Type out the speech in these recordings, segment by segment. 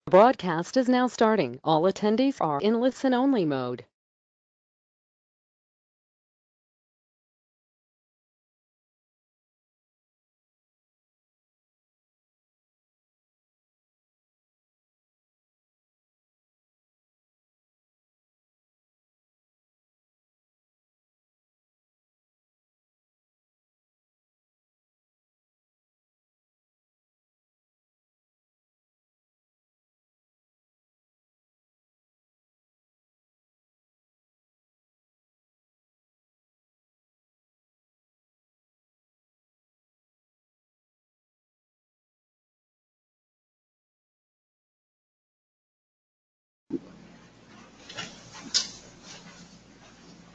Broadcast is now starting. All attendees are in listen-only mode.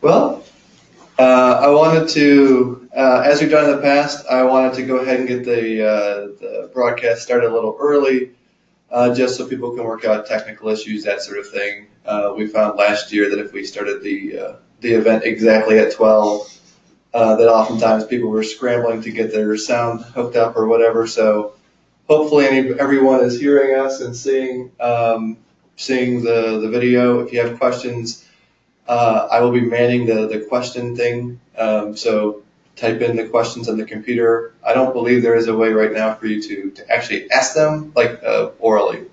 Well, I wanted to, as we've done in the past, I wanted to go ahead and get the broadcast started a little early, just so people can work out technical issues, that sort of thing. We found last year that if we started the event exactly at 12, that oftentimes people were scrambling to get their sound hooked up or whatever. So hopefully everyone is hearing us and seeing the video. If you have questions, I will be manning the question thing, so type in the questions on the computer. I don't believe there is a way right now for you to actually ask them, like orally.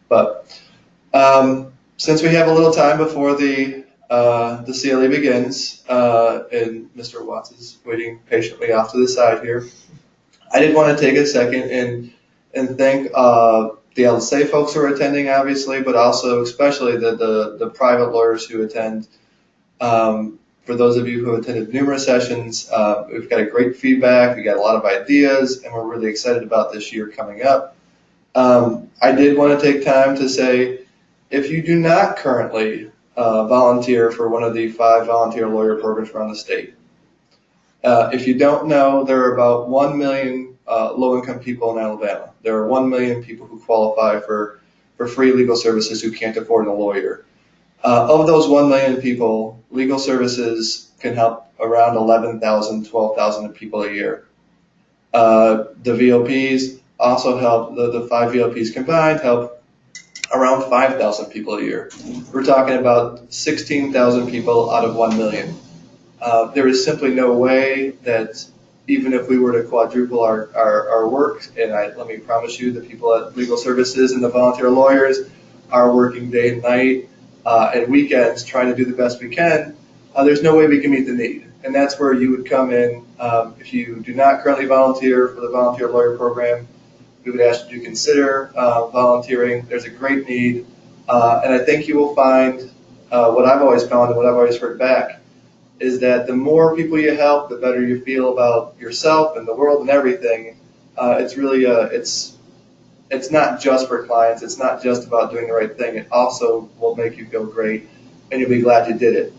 But since we have a little time before the CLE begins, and Mr. Watts is waiting patiently off to the side here, I did want to take a second and thank the LSA folks who are attending, obviously, but also especially the private lawyers who attend. For those of you who have attended numerous sessions, we've got a great feedback, we got a lot of ideas, and we're really excited about this year coming up. I did want to take time to say, if you do not currently volunteer for one of the 5 volunteer lawyer programs around the state, if you don't know, there are about 1 million low-income people in Alabama. There are 1 million people who qualify for free legal services who can't afford a lawyer. Of those 1 million people, legal services can help around 11,000, 12,000 people a year. The VOPs also help, the 5 VOPs combined help around 5,000 people a year. We're talking about 16,000 people out of 1 million. There is simply no way that even if we were to quadruple our work, and let me promise you, the people at legal services and the volunteer lawyers are working day and night and weekends trying to do the best we can, there's no way we can meet the need. And that's where you would come in. If you do not currently volunteer for the volunteer lawyer program, we would ask you to consider volunteering. There's a great need. And I think you will find what I've always found and what I've always heard back is that the more people you help, the better you feel about yourself and the world and everything. It's really it's not just for clients. It's not just about doing the right thing. It also will make you feel great, and you'll be glad you did it,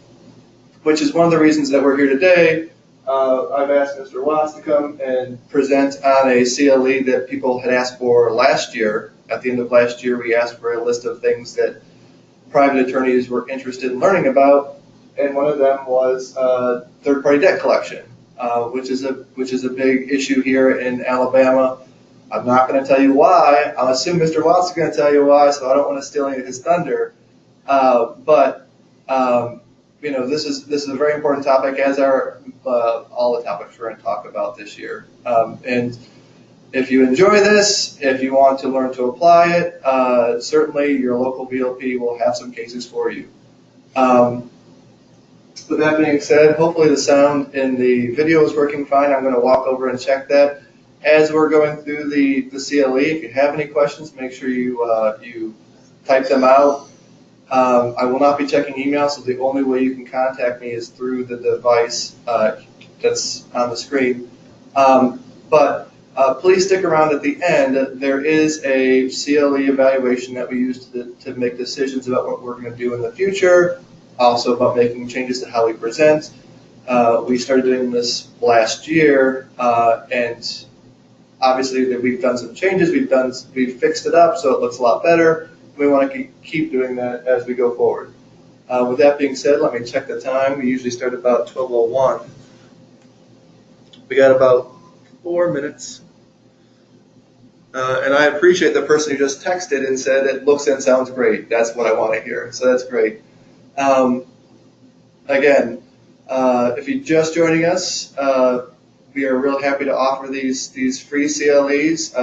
which is one of the reasons that we're here today. I've asked Mr. Watts to come and present on a CLE that people had asked for last year. At the end of last year, we asked for a list of things that private attorneys were interested in learning about, and one of them was third-party debt collection, which is a big issue here in Alabama. I'm not going to tell you why. I'll assume Mr. Watts is going to tell you why, so I don't want to steal any of his thunder. But this is a very important topic, as are all the topics we're going to talk about this year. And if you enjoy this, if you want to learn to apply it, certainly your local VLP will have some cases for you. With that being said, hopefully the sound in the video is working fine. I'm going to walk over and check that as we're going through the CLE. If you have any questions, make sure you type them out. I will not be checking email, so the only way you can contact me is through the device that's on the screen. But please stick around at the end. There is a CLE evaluation that we use to make decisions about what we're going to do in the future, also about making changes to how we present. We started doing this last year, and obviously we've done some changes. We've fixed it up so it looks a lot better. We want to keep doing that as we go forward. With that being said, let me check the time. We usually start about 12:01. We got about 4 minutes. And I appreciate the person who just texted and said it looks and sounds great. That's what I want to hear. So that's great. Um, Again, if you're just joining us, we are real happy to offer these free CLEs.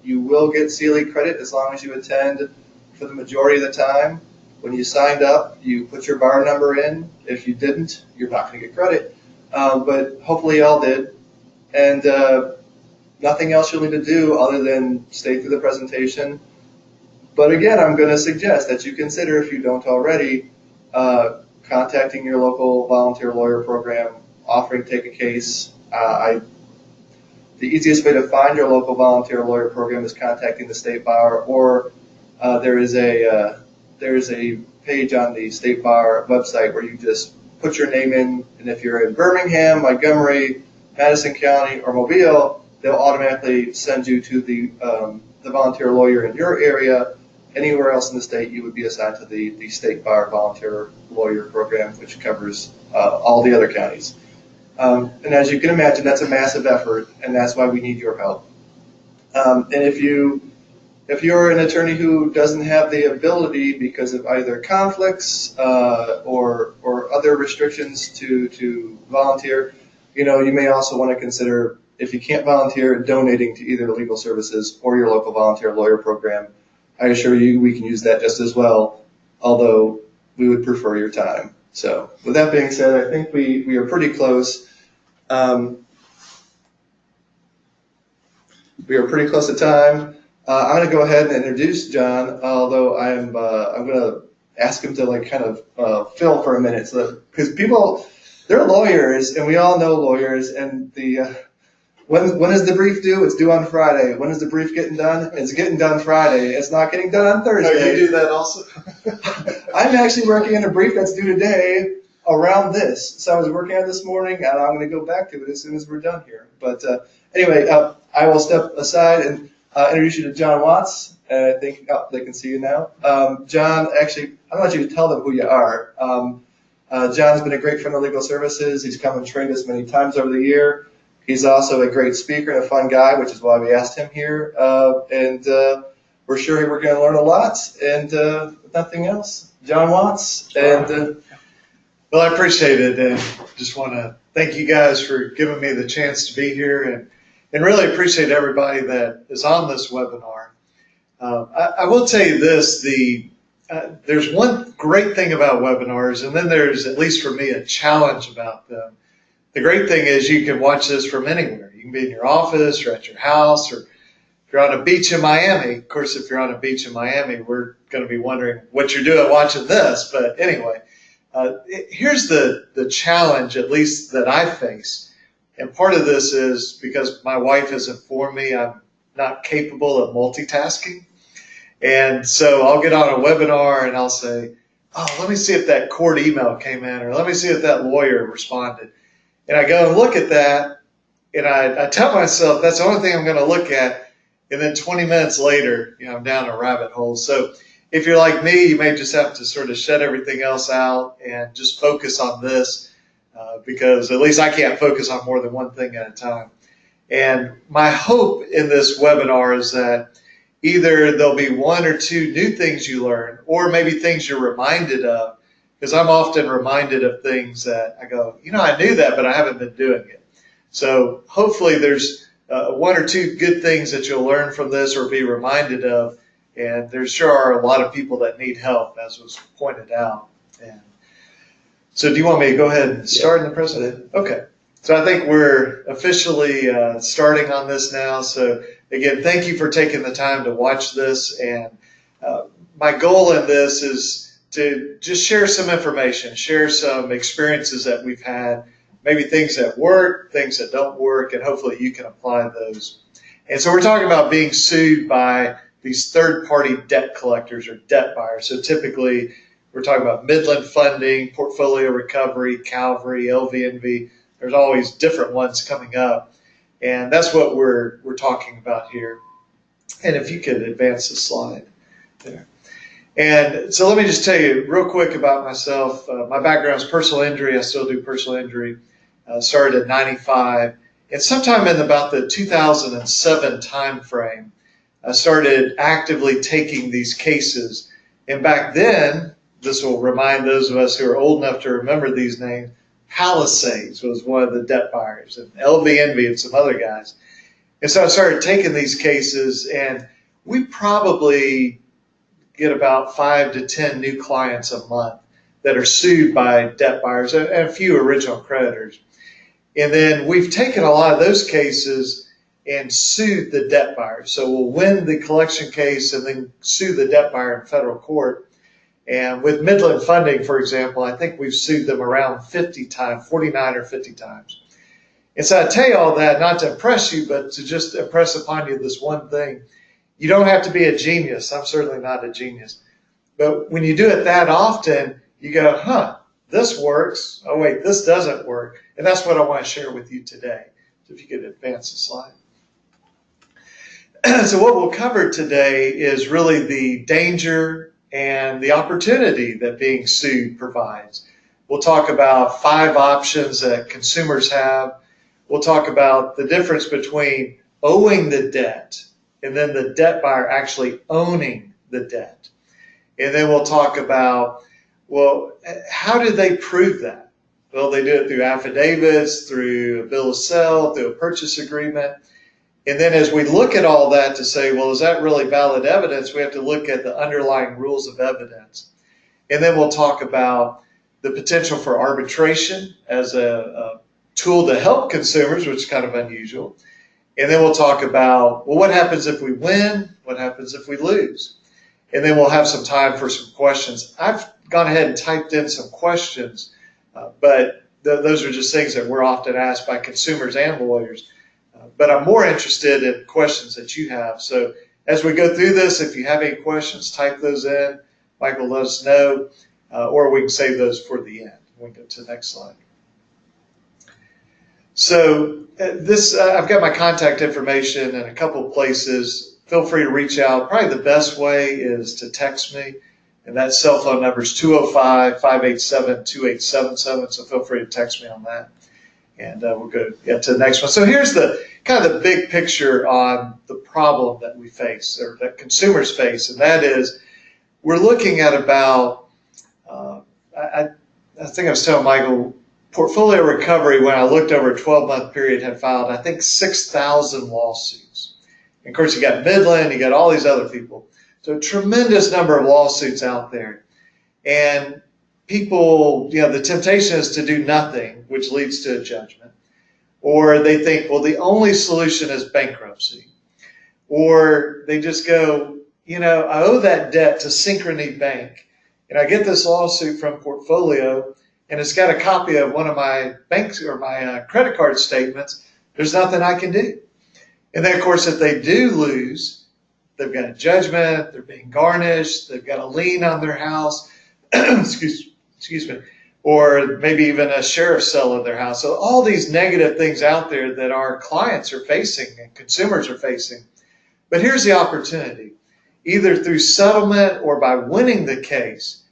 You will get CLE credit as long as you attend for the majority of the time. When you signed up, you put your bar number in. If you didn't, you're not going to get credit. But hopefully you all did. And nothing else you'll need to do other than stay through the presentation. But again, I'm going to suggest that you consider, if you don't already, contacting your local volunteer lawyer program, offering to take a case. The easiest way to find your local volunteer lawyer program is contacting the State Bar, or there is a page on the State Bar website where you just put your name in, and if you're in Birmingham, Montgomery, Madison County, or Mobile, they'll automatically send you to the volunteer lawyer in your area. Anywhere else in the state, you would be assigned to the State Bar Volunteer Lawyer Program, which covers all the other counties. And as you can imagine, that's a massive effort, and that's why we need your help. And if you're an attorney who doesn't have the ability because of either conflicts or other restrictions to volunteer, you may also want to consider, if you can't volunteer, donating to either legal services or your local volunteer lawyer program. I assure you we can use that just as well, although we would prefer your time. So with that being said, I think we are pretty close. We are pretty close to time. I'm going to go ahead and introduce John, although I'm going to ask him to kind of fill for a minute, because people, they're lawyers, and we all know lawyers, and when is the brief due? It's due on Friday. When is the brief getting done? It's getting done Friday. It's not getting done on Thursday. Oh, you do that also? I'm actually working on a brief that's due today around this. So I was working on it this morning, and I'm going to go back to it as soon as we're done here. But anyway, I will step aside and introduce you to John Watts. I think they can see you now. John, actually, I'm going to let you tell them who you are. John's been a great friend of Legal Services. He's come and trained us many times over the year. He's also a great speaker and a fun guy, which is why we asked him here. And we're sure we're going to learn a lot. And nothing else, John Watts. And well, I appreciate it, and just want to thank you guys for giving me the chance to be here, and really appreciate everybody that is on this webinar. I will tell you this: there's one great thing about webinars, and then there's, at least for me, a challenge about them. The great thing is you can watch this from anywhere. You can be in your office or at your house, or if you're on a beach in Miami. Of course, if you're on a beach in Miami, we're going to be wondering what you're doing watching this. But anyway, here's the challenge, at least that I face. And part of this is because my wife has informed me I'm not capable of multitasking. And so I'll get on a webinar and I'll say, oh, let me see if that court email came in, or let me see if that lawyer responded. And I go and look at that, and I tell myself that's the only thing I'm going to look at. And then 20 minutes later, I'm down a rabbit hole. So if you're like me, you may just have to sort of shut everything else out and just focus on this, because at least I can't focus on more than one thing at a time. And my hope in this webinar is that either there'll be one or two new things you learn, or maybe things you're reminded of. Because I'm often reminded of things that I go, I knew that, but I haven't been doing it. So hopefully there's one or two good things that you'll learn from this or be reminded of. And there sure are a lot of people that need help, as was pointed out. And so do you want me to go ahead and start in the presentation? Okay. So I think we're officially starting on this now. So again, thank you for taking the time to watch this. And my goal in this is to just share some information, share some experiences that we've had, maybe things that work, things that don't work, and hopefully you can apply those. And so we're talking about being sued by these third-party debt collectors or debt buyers. So typically we're talking about Midland Funding, Portfolio Recovery, Calvary, LVNV. There's always different ones coming up. And that's what we're talking about here. And if you could advance the slide there. And so let me just tell you real quick about myself. My background is personal injury. I still do personal injury. Started at 95. And sometime in about the 2007 time frame, I started actively taking these cases. And back then, this will remind those of us who are old enough to remember these names, Palisades was one of the debt buyers, and LV Envy and some other guys. And so I started taking these cases, and we probably get about 5 to 10 new clients a month that are sued by debt buyers and a few original creditors. And then we've taken a lot of those cases and sued the debt buyer. So we'll win the collection case and then sue the debt buyer in federal court. And with Midland Funding, for example, I think we've sued them around 50 times, 49 or 50 times. And so I tell you all that not to impress you, but to just impress upon you this one thing. You don't have to be a genius. I'm certainly not a genius. But when you do it that often, you go, huh, this works. Oh, wait, this doesn't work. And that's what I want to share with you today. So if you could advance the slide. So what we'll cover today is really the danger and the opportunity that being sued provides. We'll talk about 5 options that consumers have. We'll talk about the difference between owing the debt and then the debt buyer actually owning the debt. And then we'll talk about, well, how do they prove that? Well, they do it through affidavits, through a bill of sale, through a purchase agreement. And then as we look at all that to say, well, is that really valid evidence? We have to look at the underlying rules of evidence. And then we'll talk about the potential for arbitration as a tool to help consumers, which is kind of unusual. And then we'll talk about, well, what happens if we win? What happens if we lose? And then we'll have some time for some questions. I've gone ahead and typed in some questions, but those are just things that we're often asked by consumers and lawyers. But I'm more interested in questions that you have. So as we go through this, if you have any questions, type those in. Michael, let us know, or we can save those for the end. We can go to the next slide. So I've got my contact information in a couple of places. Feel free to reach out. Probably the best way is to text me, and that cell phone number is 205-587-2877. So feel free to text me on that, and we'll go to the next one. So here's the kind of the big picture on the problem that we face, or that consumers face, and that is we're looking at about I think I was telling Michael, Portfolio Recovery, when I looked over a 12-month period, had filed, I think, 6,000 lawsuits. And of course, you got Midland, you got all these other people. So a tremendous number of lawsuits out there. And people, the temptation is to do nothing, which leads to a judgment. Or they think, well, the only solution is bankruptcy. Or they just go, I owe that debt to Synchrony Bank. And I get this lawsuit from Portfolio, and it's got a copy of one of my banks or my credit card statements. There's nothing I can do. And then, of course, if they do lose, they've got a judgment, they're being garnished, they've got a lien on their house, excuse me, or maybe even a sheriff's sale of their house. So all these negative things out there that our clients are facing and consumers are facing. But here's the opportunity. Either through settlement or by winning the case,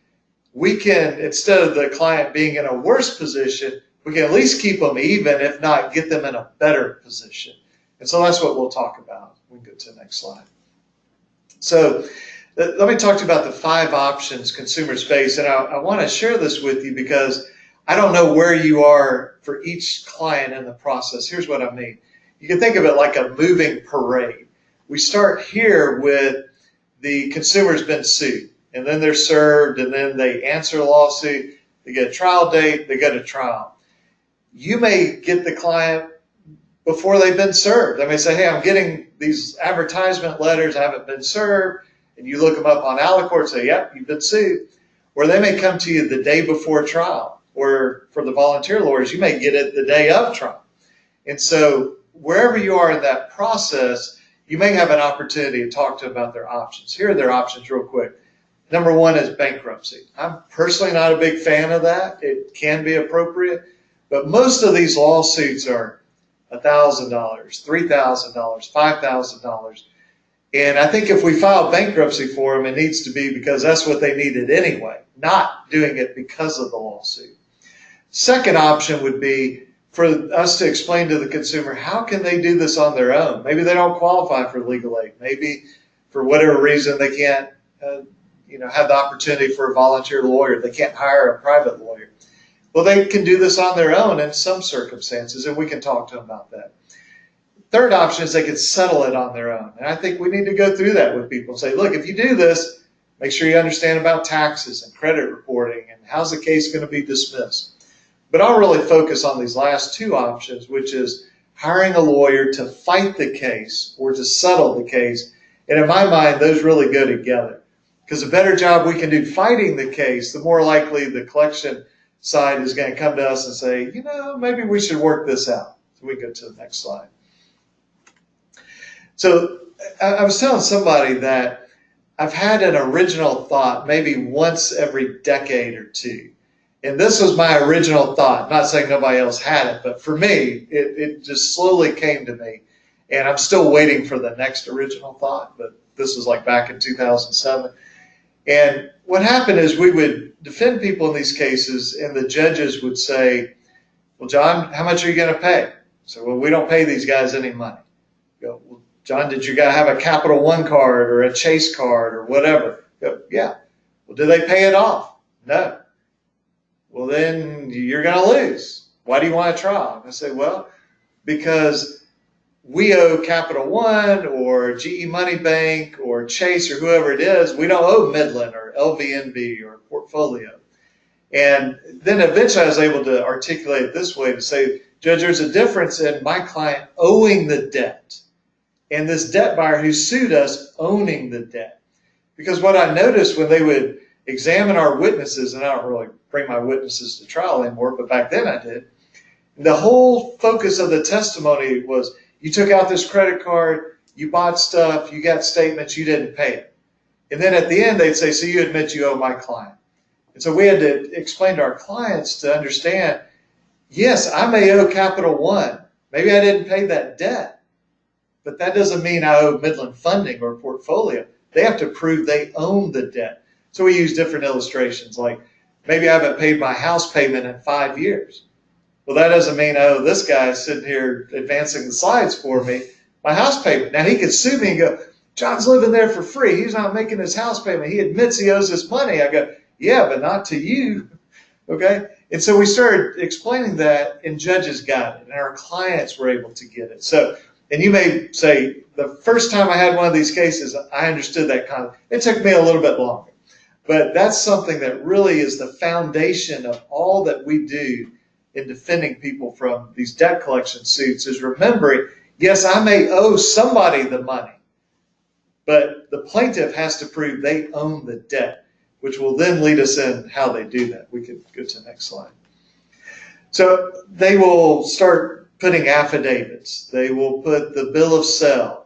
we can, instead of the client being in a worse position, we can at least keep them even, if not get them in a better position. And so that's what we'll talk about. We can go to the next slide. So let me talk to you about the 5 options consumers face. And I want to share this with you because I don't know where you are for each client in the process. Here's what I mean. You can think of it like a moving parade. We start here with the consumer's been sued. And then they're served, and then they answer a lawsuit, they get a trial date, they go to trial. You may get the client before they've been served. They may say, hey, I'm getting these advertisement letters, I haven't been served, and you look them up on Alicorp and say, yep, you've been sued. Or they may come to you the day before trial, or for the volunteer lawyers, you may get it the day of trial. And so wherever you are in that process, you may have an opportunity to talk to them about their options. Here are their options real quick. Number 1 is bankruptcy. I'm personally not a big fan of that. It can be appropriate, but most of these lawsuits are $1,000, $3,000, $5,000. And I think if we file bankruptcy for them, it needs to be because that's what they needed anyway, not doing it because of the lawsuit. Second option would be for us to explain to the consumer, how can they do this on their own? Maybe they don't qualify for legal aid. Maybe for whatever reason, they can't, have the opportunity for a volunteer lawyer. They can't hire a private lawyer. Well, they can do this on their own in some circumstances, and we can talk to them about that. Third option is they can settle it on their own. And I think we need to go through that with people and say, look, if you do this, make sure you understand about taxes and credit reporting and how's the case going to be dismissed. But I'll really focus on these last two options, which is hiring a lawyer to fight the case or to settle the case. And in my mind, those really go together. Because the better job we can do fighting the case, the more likely the collection side is going to come to us and say, maybe we should work this out. So we go to the next slide. So I was telling somebody that I've had an original thought maybe once every decade or two. And this was my original thought. I'm not saying nobody else had it, but for me, it just slowly came to me. And I'm still waiting for the next original thought, but this was like back in 2007. And what happened is we would defend people in these cases, and the judges would say, well, John, how much are you going to pay? So, well, we don't pay these guys any money. Go, well, John, did you guys have a Capital One card or a Chase card or whatever? Go, yeah. Well, do they pay it off? No. Well, then you're going to lose. Why do you want a trial? And I say, well, because we owe Capital One or GE Money Bank or Chase or whoever it is. We don't owe Midland or LVNB or Portfolio. And then eventually I was able to articulate it this way to say, Judge, there's a difference in my client owing the debt and this debt buyer who sued us owning the debt. Because what I noticed when they would examine our witnesses, and I don't really bring my witnesses to trial anymore, but back then I did, the whole focus of the testimony was, you took out this credit card, you bought stuff, you got statements, you didn't pay it. And then at the end, they'd say, so you admit you owe my client. And so we had to explain to our clients to understand, yes, I may owe Capital One. Maybe I didn't pay that debt. But that doesn't mean I owe Midland Funding or Portfolio. They have to prove they own the debt. So we use different illustrations, like maybe I haven't paid my house payment in 5 years. Well, that doesn't mean, oh, this guy's sitting here advancing the slides for me, my house payment. Now, he could sue me and go, John's living there for free. He's not making his house payment. He admits he owes us money. I go, yeah, but not to you. Okay? And so we started explaining that, and judges got it, and our clients were able to get it. So, and you may say, the first time I had one of these cases, I understood that concept. It took me a little bit longer. But that's something that really is the foundation of all that we do in defending people from these debt collection suits, is remembering, yes, I may owe somebody the money, but the plaintiff has to prove they own the debt, which will then lead us in how they do that. We could go to the next slide. So they will start putting affidavits. They will put the bill of sale,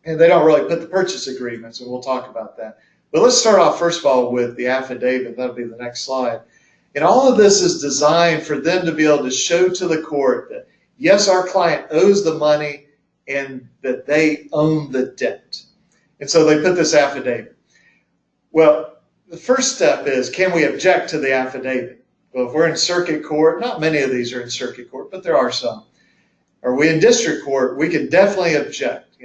and they don't really put the purchase agreements, and we'll talk about that. But let's start off, first of all, with the affidavit. That'll be the next slide. And all of this is designed for them to be able to show to the court that, yes, our client owes the money and that they own the debt. And so they put this affidavit. Well, the first step is, can we object to the affidavit? Well, if we're in circuit court, not many of these are in circuit court, but there are some. Are we in district court? We can definitely object.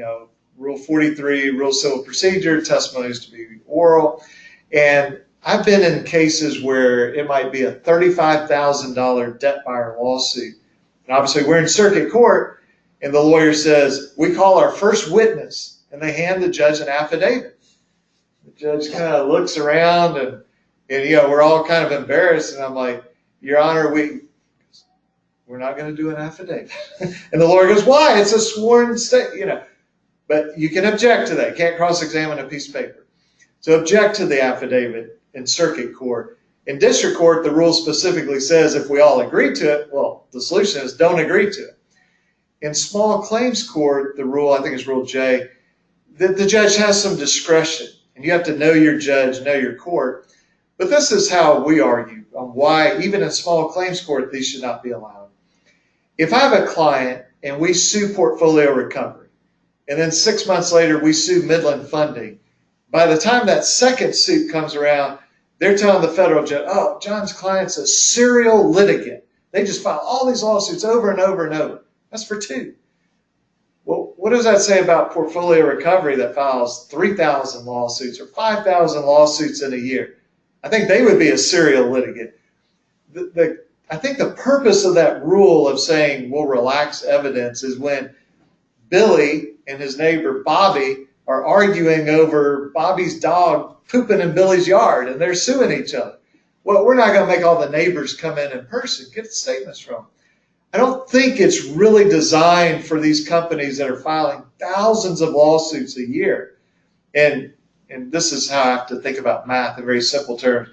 Rule 43, Rule of Civil Procedure, testimony is to be oral. And I've been in cases where it might be a $35,000 debt buyer lawsuit. And obviously we're in circuit court, and the lawyer says, we call our first witness, and they hand the judge an affidavit. The judge kind of looks around, and we're all kind of embarrassed, and I'm like, Your Honor, we're not going to do an affidavit. And the lawyer goes, why? It's a sworn statement, But you can object to that. You can't cross-examine a piece of paper. So object to the affidavit in circuit court. In district court, the rule specifically says if we all agree to it, well, the solution is don't agree to it. In small claims court, the rule, I think it's Rule J, that the judge has some discretion. And you have to know your judge, know your court. But this is how we argue on why, even in small claims court, these should not be allowed. If I have a client and we sue Portfolio Recovery, and then 6 months later we sue Midland Funding, by the time that second suit comes around, they're telling the federal judge, oh, John's client's a serial litigant. They just file all these lawsuits over and over and over. That's for two. Well, what does that say about portfolio recovery that files 3,000 lawsuits or 5,000 lawsuits in a year? I think they would be a serial litigant. I think the purpose of that rule of saying we'll relax evidence is when Billy and his neighbor Bobby are arguing over Bobby's dog pooping in Billy's yard and they're suing each other. Well, we're not going to make all the neighbors come in person, get the statements from them. I don't think it's really designed for these companies that are filing thousands of lawsuits a year. And this is how I have to think about math in very simple terms.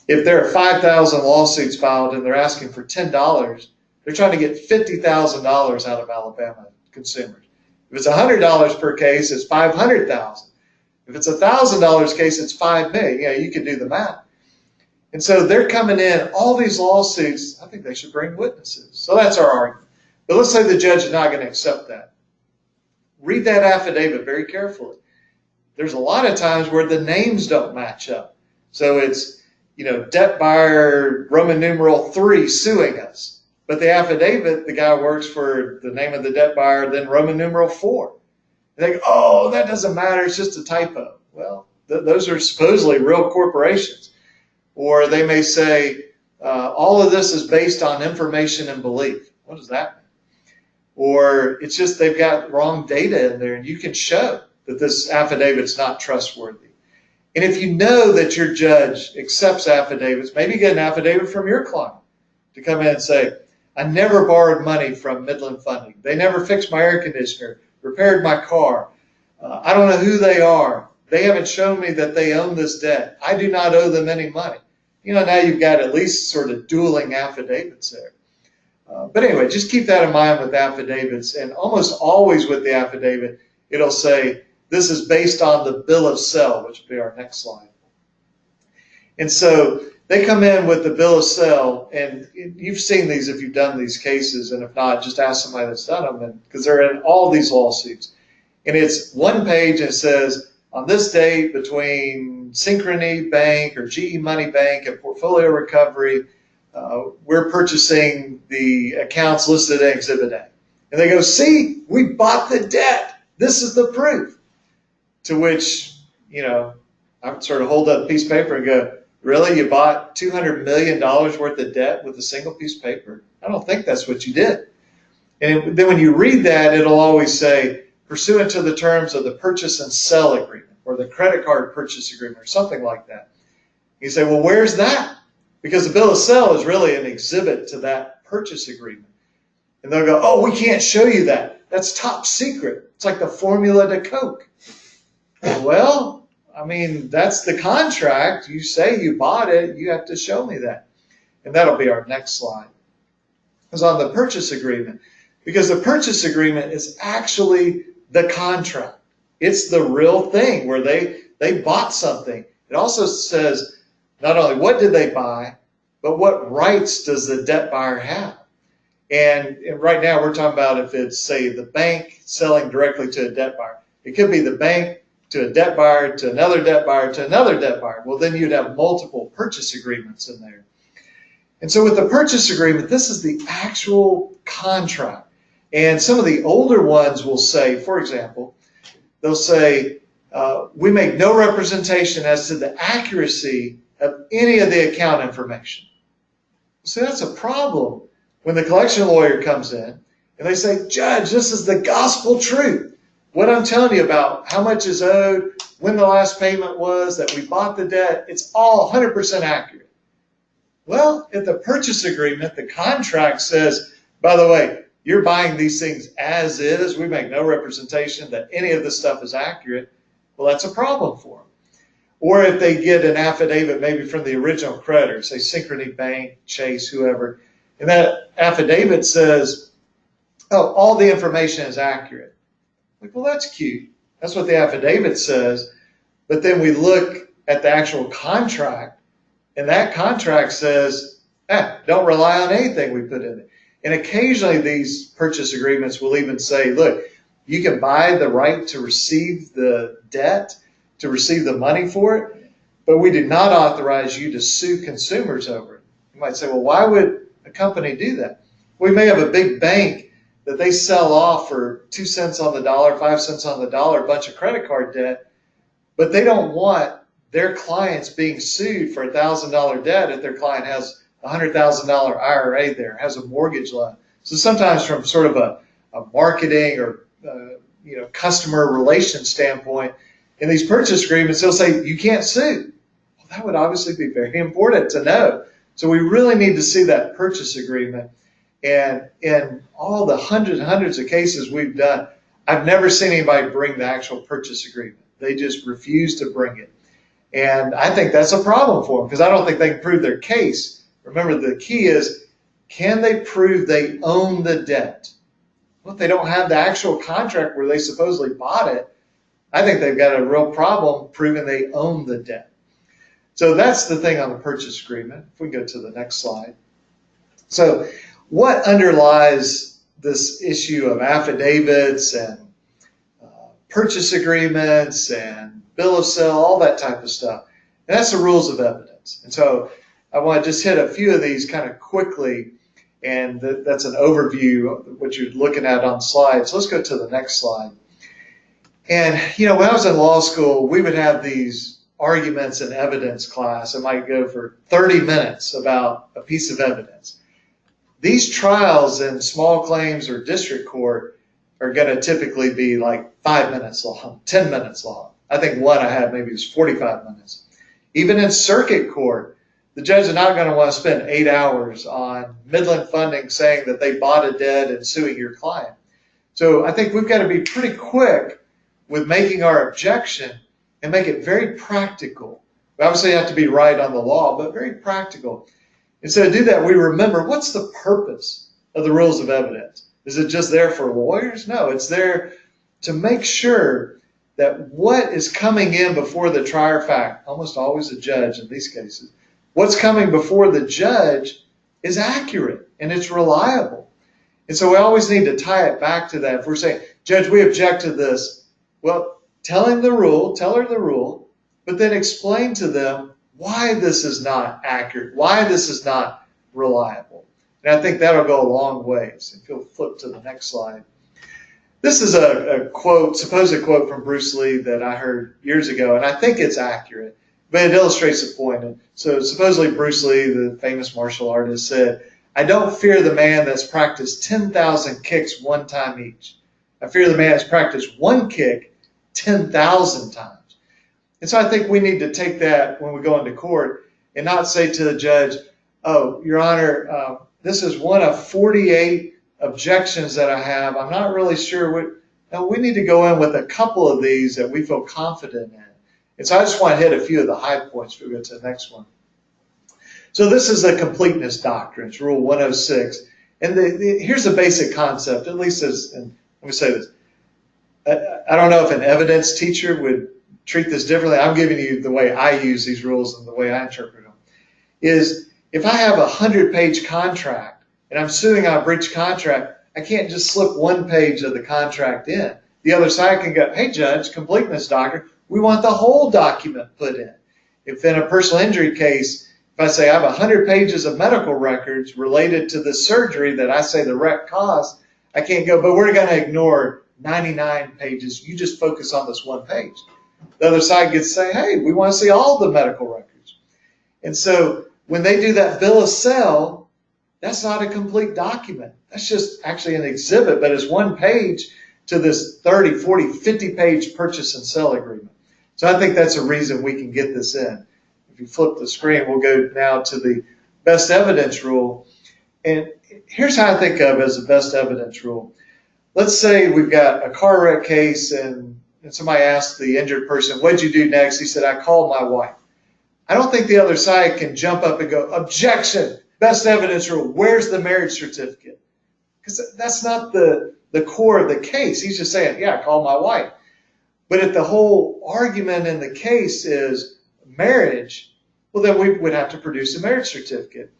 If there are 5,000 lawsuits filed and they're asking for $10, they're trying to get $50,000 out of Alabama consumers. If it's $100 per case, it's $500,000. If it's $1,000 case, it's $5 million. Yeah, you can do the math. And so they're coming in, all these lawsuits, I think they should bring witnesses. So that's our argument. But let's say the judge is not going to accept that. Read that affidavit very carefully. There's a lot of times where the names don't match up. So it's, debt buyer Roman numeral 3 suing us. But the affidavit, the guy works for the name of the debt buyer, then Roman numeral 4. They go, oh, that doesn't matter, it's just a typo. Well, those are supposedly real corporations. Or they may say, all of this is based on information and belief. What does that mean? Or it's just they've got wrong data in there, and you can show that this affidavit's not trustworthy. And if you know that your judge accepts affidavits, maybe get an affidavit from your client to come in and say, I never borrowed money from Midland Funding. They never fixed my air conditioner, repaired my car. I don't know who they are. They haven't shown me that they own this debt. I do not owe them any money. Now you've got at least sort of dueling affidavits there. But anyway, just keep that in mind with affidavits. And almost always with the affidavit, it'll say, this is based on the bill of sale, which will be our next slide. And so they come in with the bill of sale, and you've seen these if you've done these cases, and if not, just ask somebody that's done them, because they're in all these lawsuits. And it's one page, and it says, on this date between Synchrony Bank or GE Money Bank and Portfolio Recovery, we're purchasing the accounts listed in Exhibit A. And they go, see, we bought the debt. This is the proof. To which, I would sort of hold up a piece of paper and go, really, you bought $200 million worth of debt with a single piece of paper? I don't think that's what you did. And then when you read that, it'll always say, pursuant to the terms of the purchase and sell agreement or the credit card purchase agreement or something like that. You say, well, where's that? Because the bill of sale is really an exhibit to that purchase agreement. And they'll go, oh, we can't show you that. That's top secret. It's like the formula to Coke. Well, that's the contract. You say you bought it. You have to show me that. And that'll be our next slide. It's on the purchase agreement. Because the purchase agreement is actually the contract. It's the real thing where they bought something. It also says not only what did they buy, but what rights does the debt buyer have. And right now we're talking about if it's, say, the bank selling directly to a debt buyer. It could be the bank to a debt buyer, to another debt buyer, to another debt buyer. Well, then you'd have multiple purchase agreements in there. And so with the purchase agreement, this is the actual contract. And some of the older ones will say, for example, they'll say, we make no representation as to the accuracy of any of the account information. So that's a problem when the collection lawyer comes in and they say, Judge, this is the gospel truth. What I'm telling you about how much is owed, when the last payment was, that we bought the debt, it's all 100% accurate. Well, if the purchase agreement, the contract says, by the way, you're buying these things as is, we make no representation that any of this stuff is accurate, well, that's a problem for them. Or if they get an affidavit maybe from the original creditor, say Synchrony Bank, Chase, whoever, and that affidavit says, oh, all the information is accurate. Like, well, that's cute. That's what the affidavit says. But then we look at the actual contract, and that contract says, don't rely on anything we put in it. And occasionally these purchase agreements will even say, look, you can buy the right to receive the debt, to receive the money for it, but we do not authorize you to sue consumers over it. You might say, well, why would a company do that? We may have a big bank that they sell off for 2 cents on the dollar, 5 cents on the dollar, a bunch of credit card debt, but they don't want their clients being sued for $1,000 debt if their client has a $100,000 IRA there, has a mortgage loan. So sometimes from sort of a marketing or customer relation standpoint, in these purchase agreements, they'll say you can't sue. Well, that would obviously be very important to know. So we really need to see that purchase agreement. And in all the hundreds and hundreds of cases we've done, I've never seen anybody bring the actual purchase agreement. They just refuse to bring it. And I think that's a problem for them because I don't think they can prove their case. Remember, the key is, can they prove they own the debt? Well, if they don't have the actual contract where they supposedly bought it, I think they've got a real problem proving they own the debt. So that's the thing on the purchase agreement. If we go to the next slide. So what underlies this issue of affidavits and purchase agreements and bill of sale, all that type of stuff? And that's the rules of evidence. And so I want to just hit a few of these kind of quickly, and that's an overview of what you're looking at on slides. Let's go to the next slide. And, when I was in law school, we would have these arguments in evidence class. It might go for 30 minutes about a piece of evidence. These trials in small claims or district court are going to typically be like 5 minutes long, 10 minutes long. I think one I had maybe was 45 minutes. Even in circuit court, the judge is not going to want to spend 8 hours on Midland Funding saying that they bought a debt and suing your client. So I think we've got to be pretty quick with making our objection and make it very practical. We obviously have to be right on the law, but very practical. And so to do that, we remember, what's the purpose of the rules of evidence? Is it just there for lawyers? No, it's there to make sure that what is coming in before the trier of fact, almost always a judge in these cases, what's coming before the judge is accurate and it's reliable. And so we always need to tie it back to that. If we're saying, Judge, we object to this, well, tell her the rule, but then explain to them why this is not accurate, why this is not reliable. And I think that'll go a long ways. If you'll flip to the next slide. This is a quote, supposed quote from Bruce Lee that I heard years ago, and I think it's accurate, but it illustrates the point. And so supposedly Bruce Lee, the famous martial artist, said, I don't fear the man that's practiced 10,000 kicks one time each. I fear the man that's practiced one kick 10,000 times. And so I think we need to take that when we go into court and not say to the judge, oh, Your Honor, this is one of 48 objections that I have. I'm not really sure what. No, we need to go in with a couple of these that we feel confident in. And so I just want to hit a few of the high points before we go to the next one. So this is the completeness doctrine. It's Rule 106. And here's the basic concept, at least as, and let me say this. I don't know if an evidence teacher would treat this differently. I'm giving you the way I use these rules and the way I interpret them. Is if I have a 100-page contract and I'm suing on a breach of contract, I can't just slip one page of the contract in. The other side can go, hey, Judge, completeness doctrine, we want the whole document put in. If in a personal injury case, if I say I have 100 pages of medical records related to the surgery that I say the wreck caused, I can't go, but we're going to ignore 99 pages. You just focus on this one page. The other side gets to say, hey, we want to see all the medical records. And so when they do that bill of sale, that's not a complete document. That's just actually an exhibit, but it's one page to this 30, 40, 50-page purchase and sale agreement. So I think that's a reason we can get this in. If you flip the screen, we'll go now to the best evidence rule. And here's how I think of it as a best evidence rule. Let's say we've got a car wreck case and somebody asked the injured person, what'd you do next? He said, I called my wife. I don't think the other side can jump up and go, objection, best evidence rule, where's the marriage certificate? Because that's not the core of the case. He's just saying, yeah, I called my wife. But if the whole argument in the case is marriage, well, then we would have to produce a marriage certificate.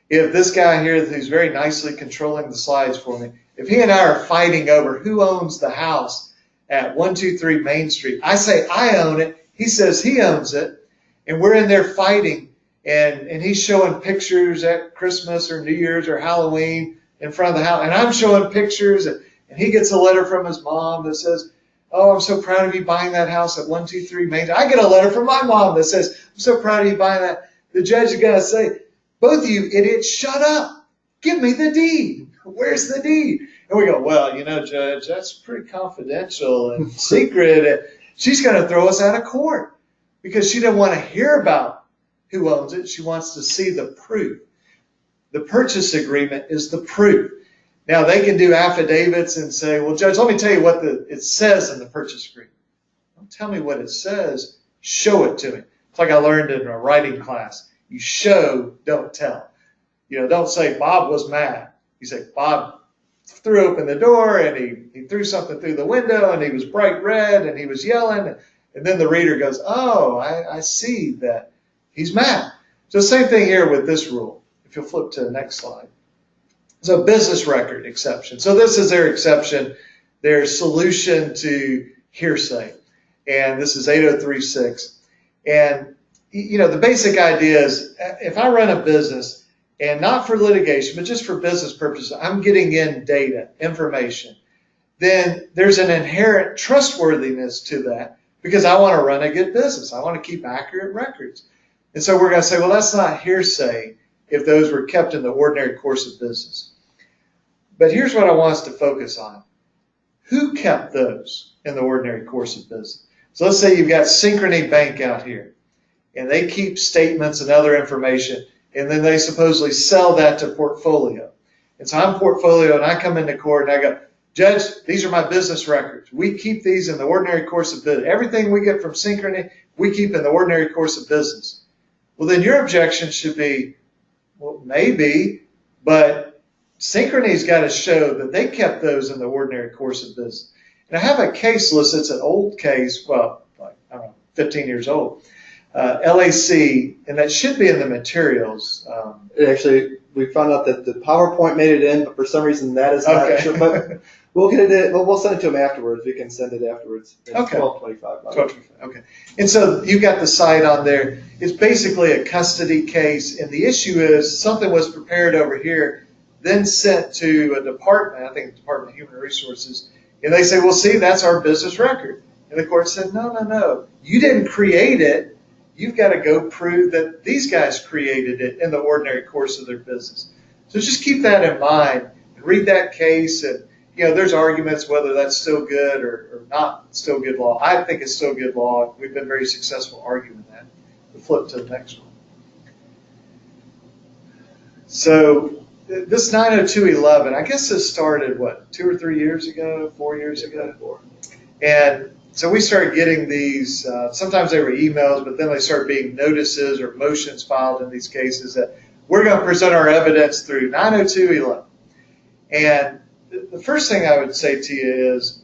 If this guy here who's very nicely controlling the slides for me, if he and I are fighting over who owns the house at 123 Main Street, I say I own it, he says he owns it, and we're in there fighting, and he's showing pictures at Christmas or New Year's or Halloween in front of the house, and I'm showing pictures, and he gets a letter from his mom that says, "Oh, I'm so proud of you buying that house at 123 Main." I get a letter from my mom that says, "I'm so proud of you buying that." The judge is going to say, "Both of you idiots, shut up. Give me the deed. Where's the deed?" And we go, "Well, Judge, that's pretty confidential and secret." She's going to throw us out of court because she doesn't want to hear about who owns it. She wants to see the proof. The purchase agreement is the proof. Now, they can do affidavits and say, "Well, Judge, let me tell you what it says in the purchase agreement." Don't tell me what it says. Show it to me. It's like I learned in a writing class. You show, don't tell. Don't say Bob was mad. You say Bob threw open the door and he threw something through the window and he was bright red and he was yelling. And then the reader goes, "Oh, I see that he's mad." So same thing here with this rule. If you'll flip to the next slide. So business record exception. So this is their exception, their solution to hearsay. And this is 8036. And, the basic idea is if I run a business, and not for litigation, but just for business purposes, I'm getting in data, information, then there's an inherent trustworthiness to that because I want to run a good business. I want to keep accurate records. And so we're going to say, well, that's not hearsay if those were kept in the ordinary course of business. But here's what I want us to focus on. Who kept those in the ordinary course of business? So let's say you've got Synchrony Bank out here, and they keep statements and other information, and then they supposedly sell that to Portfolio. And so I'm Portfolio, and I come into court, and I go, "Judge, these are my business records. We keep these in the ordinary course of business. Everything we get from Synchrony, we keep in the ordinary course of business." Well, then your objection should be, well, maybe, but Synchrony's got to show that they kept those in the ordinary course of business. And I have a case list. It's an old case, well, like, I don't know, 15 years old. LAC, and that should be in the materials. Actually, we found out that the PowerPoint made it in, but for some reason that is not sure. But we'll get it. We'll send it to them afterwards. We can send it afterwards. It's Okay. $12.25. Okay. And so you've got the site on there. It's basically a custody case, and the issue is something was prepared over here, then sent to a department, I think the Department of Human Resources, and they say, "Well, see, that's our business record." And the court said, no. You didn't create it. You've got to go prove that these guys created it in the ordinary course of their business. So just keep that in mind and read that case. And, there's arguments whether that's still good or not still good law. I think it's still good law. We've been very successful arguing that. We'll flip to the next one. So this 902.11, I guess this started, 2 or 3 years ago, 4 years ago? And so we started getting these, sometimes they were emails, but then they started being notices or motions filed in these cases that we're going to present our evidence through 902.11. And the first thing I would say to you is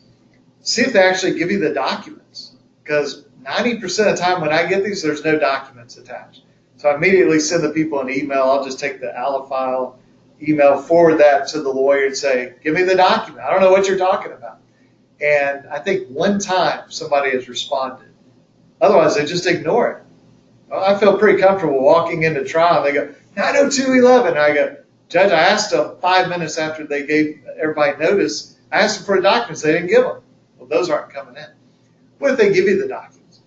see if they actually give you the documents, because 90% of the time when I get these, there's no documents attached. So I immediately send the people an email. I'll just take the ALA file, email, forward that to the lawyer and say, "Give me the document. I don't know what you're talking about." And I think one time somebody has responded. Otherwise, they just ignore it. Well, I feel pretty comfortable walking into trial. They go, 902.11. I go, "Judge, I asked them 5 minutes after they gave everybody notice. I asked them for the documents. They didn't give them." Well, those aren't coming in. What if they give you the documents?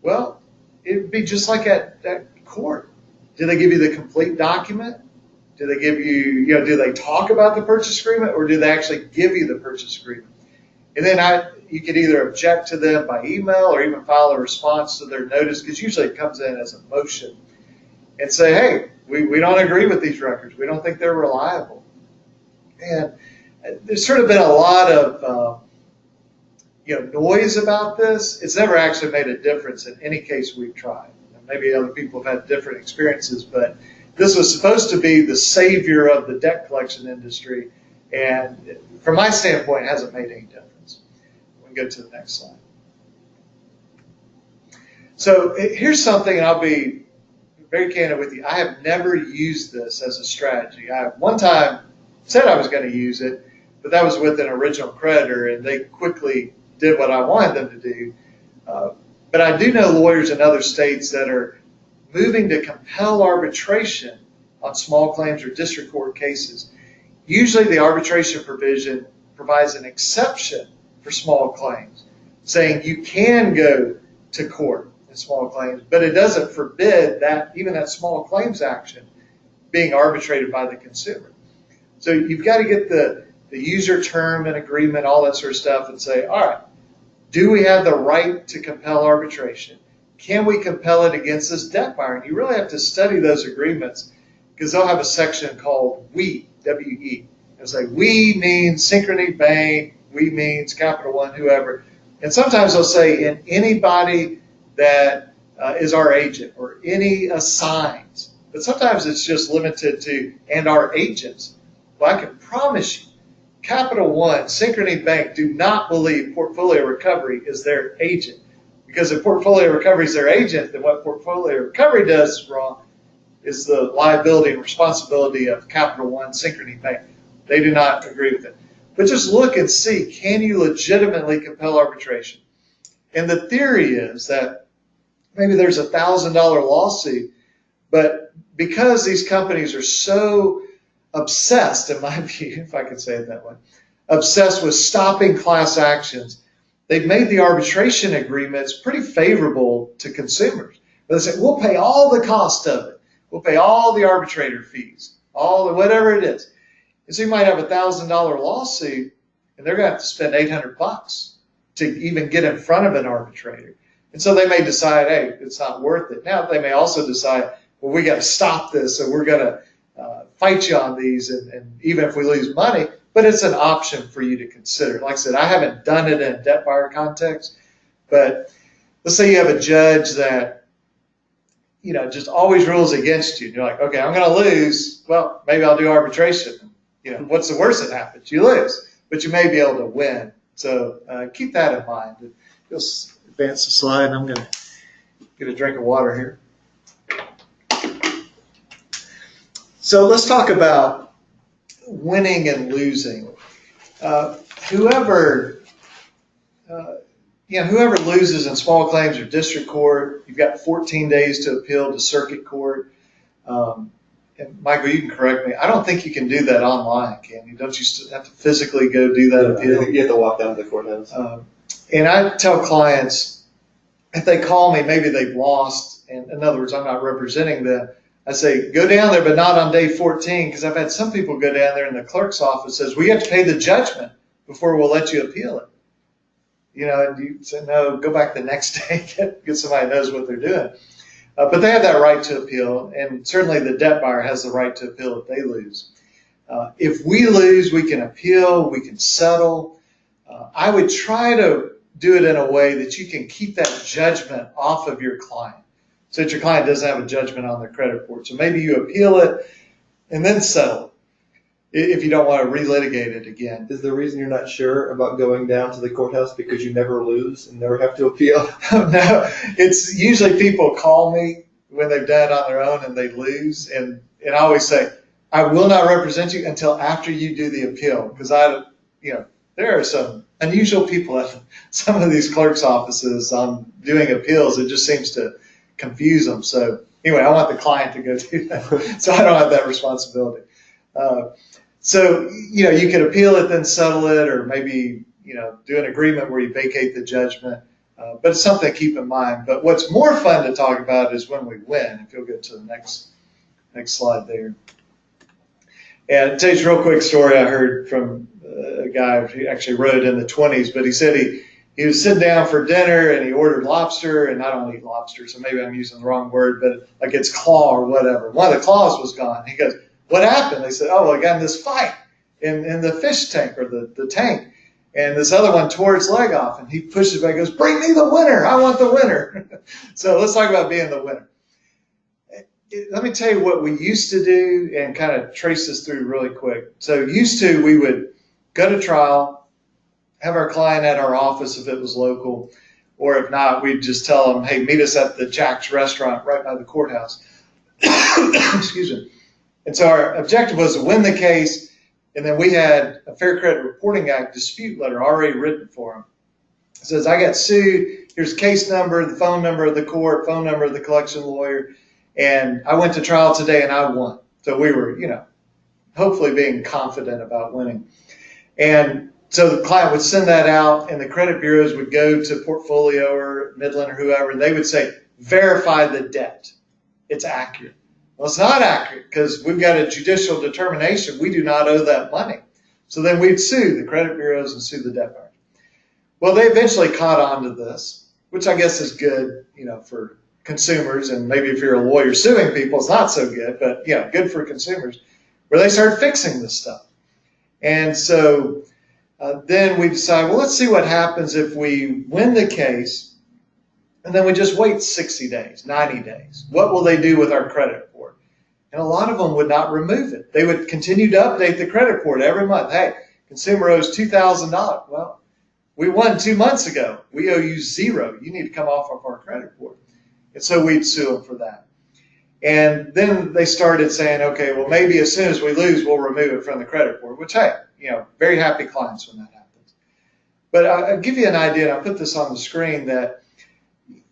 Well, it would be just like at court. Do they give you the complete document? Do they give you, do they talk about the purchase agreement, or do they actually give you the purchase agreement? And then you could either object to them by email or even file a response to their notice, because usually it comes in as a motion, and say, "Hey, we don't agree with these records. We don't think they're reliable." And there's sort of been a lot of noise about this. It's never actually made a difference in any case we've tried. And maybe other people have had different experiences, but this was supposed to be the savior of the debt collection industry, and from my standpoint, it hasn't made any difference. We can go to the next slide. So here's something, and I'll be very candid with you. I have never used this as a strategy. I one time said I was going to use it, but that was with an original creditor, and they quickly did what I wanted them to do. But I do know lawyers in other states that are moving to compel arbitration on small claims or district court cases. usually the arbitration provision provides an exception for small claims, saying you can go to court in small claims, but it doesn't forbid that even that small claims action being arbitrated by the consumer. So you've got to get the user term and agreement, all that sort of stuff, and say, all right, do we have the right to compel arbitration? Can we compel it against this debt buyer? And you really have to study those agreements, because they'll have a section called we, W-E. It'll say we means Synchrony Bank, we means Capital One, whoever. And sometimes they'll say in anybody that is our agent or any assigns. But sometimes it's just limited to and our agents. Well, I can promise you, Capital One, Synchrony Bank do not believe Portfolio Recovery is their agent. Because if Portfolio Recovery is their agent, then what Portfolio Recovery does wrong is the liability and responsibility of Capital One, Synchrony Bank. They do not agree with it. But just look and see, can you legitimately compel arbitration? And the theory is that maybe there's a $1,000 lawsuit, but because these companies are so obsessed, in my view, if I could say it that way, obsessed with stopping class actions, they've made the arbitration agreements pretty favorable to consumers. But they say, we'll pay all the cost of it. We'll pay all the arbitrator fees, all the whatever it is. And so you might have a $1,000 lawsuit, and they're going to have to spend $800 to even get in front of an arbitrator. And so they may decide, hey, it's not worth it. Now they may also decide, well, we got to stop this, so we're going to fight you on these, and even if we lose money, but it's an option for you to consider. Like I said, I haven't done it in a debt buyer context, but let's say you have a judge that, you know, just always rules against you. And you're like, okay, I'm going to lose. Well, maybe I'll do arbitration. You know, what's the worst that happens? You lose, but you may be able to win. So keep that in mind. You'll advance the slide, and I'm going to get a drink of water here. So let's talk about winning and losing. Whoever loses in small claims or district court, you've got 14 days to appeal to circuit court. And Michael, you can correct me. I don't think you can do that online, can you? Don't you have to physically go do that appeal? You have to walk down to the courthouse. And I tell clients, if they call me, maybe they've lost, and in other words, I'm not representing them. I say, go down there, but not on day 14, because I've had some people go down there and the clerk's office says, we have to pay the judgment before we'll let you appeal it. You know, and you say, no, go back the next day, get somebody who knows what they're doing. But they have that right to appeal, and certainly the debt buyer has the right to appeal if they lose. If we lose, we can appeal, we can settle. I would try to do it in a way that you can keep that judgment off of your client, so that your client doesn't have a judgment on their credit report. So maybe you appeal it and then settle it if you don't want to relitigate it again. Is the reason you're not sure about going down to the courthouse because you never lose and never have to appeal? No, it's usually people call me when they've done it on their own and they lose. And I always say, I will not represent you until after you do the appeal, because there are some unusual people at some of these clerks' offices on doing appeals. It just seems to confuse them. So anyway, I want the client to go do that, so I don't have that responsibility. So you could appeal it, then settle it, or maybe do an agreement where you vacate the judgment. But it's something to keep in mind. But what's more fun to talk about is when we win. If you'll go to the next slide there. And I'll tell you a real quick story I heard from a guy who actually wrote it in the 1920s, but he said he was sitting down for dinner and he ordered lobster, and I don't eat lobster, so maybe I'm using the wrong word, but like it's claw or whatever. One of the claws was gone. He goes, what happened? They said, oh, well, I got in this fight in the fish tank or the tank, and this other one tore its leg off, and he pushes back and goes, bring me the winner. I want the winner. So let's talk about being the winner. Let me tell you what we used to do and kind of trace this through really quick. So used to, we would go to trial, have our client at our office if it was local, or if not, we'd just tell them, hey, meet us at the Jack's restaurant right by the courthouse. Excuse me. And so our objective was to win the case, and then we had a Fair Credit Reporting Act dispute letter already written for them. It says, I got sued, here's case number, the phone number of the court, phone number of the collection lawyer, and I went to trial today and I won. So we were, 100% hopefully being confident about winning. And so the client would send that out, and the credit bureaus would go to Portfolio or Midland or whoever, and they would say, verify the debt. It's accurate. Well, it's not accurate because we've got a judicial determination. We do not owe that money. So then we'd sue the credit bureaus and sue the debt buyers. Well, they eventually caught on to this, which I guess is good, for consumers. And maybe if you're a lawyer suing people, it's not so good, but good for consumers, where they started fixing this stuff. And so then we decided, well, let's see what happens if we win the case, and then we just wait 60 days, 90 days. What will they do with our credit report? And a lot of them would not remove it. They would continue to update the credit report every month. Hey, consumer owes $2,000. Well, we won 2 months ago. We owe you $0. You need to come off of our credit report. And so we'd sue them for that. And then they started saying, okay, well, maybe as soon as we lose, we'll remove it from the credit report, which, hey, very happy clients when that happens. But I'll give you an idea, and I'll put this on the screen, that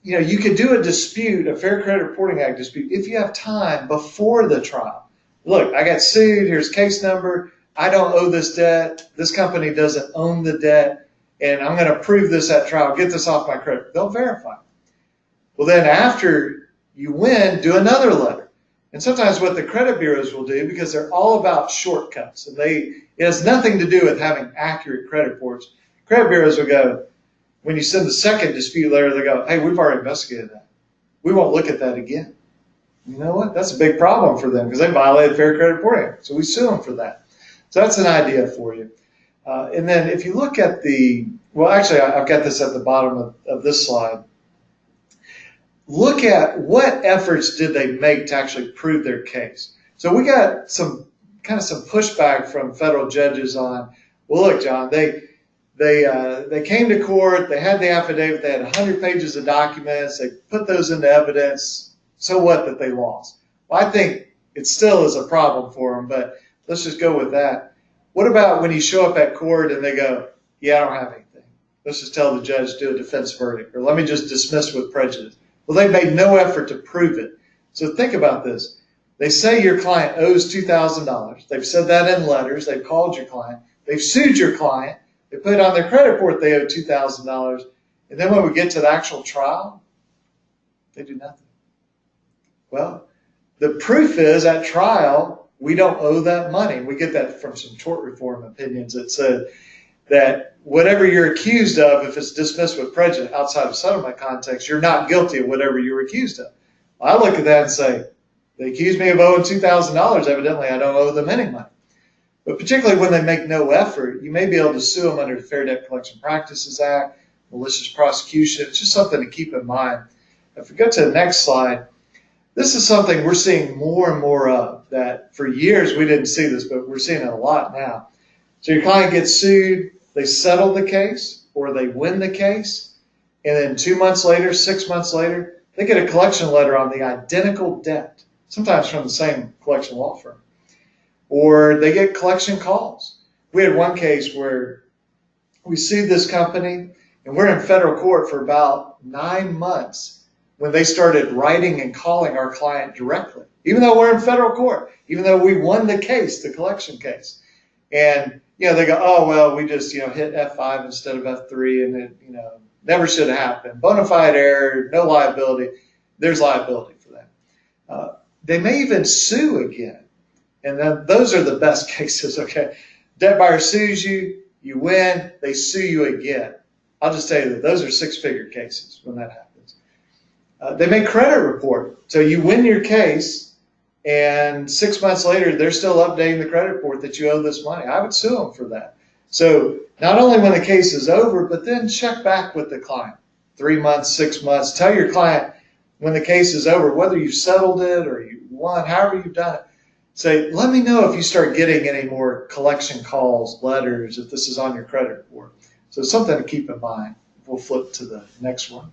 you could do a dispute, a Fair Credit Reporting Act dispute, if you have time before the trial. Look, I got sued. Here's case number. I don't owe this debt. This company doesn't own the debt, and I'm going to prove this at trial. Get this off my credit. They'll verify. Well, then after you win, do another letter. And sometimes what the credit bureaus will do, because they're all about shortcuts, and it has nothing to do with having accurate credit reports. Credit bureaus will go, when you send the second dispute letter, they go, hey, we've already investigated that. We won't look at that again. You know what? That's a big problem for them because they violated Fair Credit Reporting Act. So we sue them for that. So that's an idea for you. And then if you look at I've got this at the bottom of this slide. Look at what efforts did they make to actually prove their case. So we got some pushback from federal judges on, well, look, John, they came to court, they had the affidavit, they had 100 pages of documents, they put those into evidence. So what that they lost? Well, I think it still is a problem for them, but let's just go with that. What about when you show up at court and they go, yeah, I don't have anything. Let's just tell the judge to do a defense verdict, or let me just dismiss with prejudice. Well, they made no effort to prove it. So think about this. They say your client owes $2,000. They've said that in letters. They've called your client. They've sued your client. They put on their credit report they owe $2,000. And then when we get to the actual trial, they do nothing. Well, the proof is at trial, we don't owe that money. We get that from some tort reform opinions that said that whatever you're accused of, if it's dismissed with prejudice outside of settlement context, you're not guilty of whatever you were accused of. Well, I look at that and say, they accused me of owing $2,000. Evidently, I don't owe them any money. But particularly when they make no effort, you may be able to sue them under the Fair Debt Collection Practices Act, malicious prosecution. It's just something to keep in mind. If we go to the next slide, this is something we're seeing more and more of, that for years we didn't see this, but we're seeing it a lot now. So your client gets sued, they settle the case, or they win the case, and then 2 months later, 6 months later, they get a collection letter on the identical debt, sometimes from the same collection law firm. Or they get collection calls. We had one case where we sued this company, and we're in federal court for about 9 months when they started writing and calling our client directly, even though we're in federal court, even though we won the case, the collection case. And they go, oh, well, we just, hit F5 instead of F3, and it, never should have happened. Bona fide error, no liability. There's liability for that. They may even sue again. And then those are the best cases, okay? Debt buyer sues you, you win, they sue you again. I'll just tell you that those are six-figure cases when that happens. They make credit report. So you win your case, and 6 months later, they're still updating the credit report that you owe this money. I would sue them for that. So not only when the case is over, but then check back with the client. 3 months, 6 months. Tell your client when the case is over, whether you settled it or you won, however you've done it. Say, let me know if you start getting any more collection calls, letters, if this is on your credit report. So something to keep in mind. We'll flip to the next one.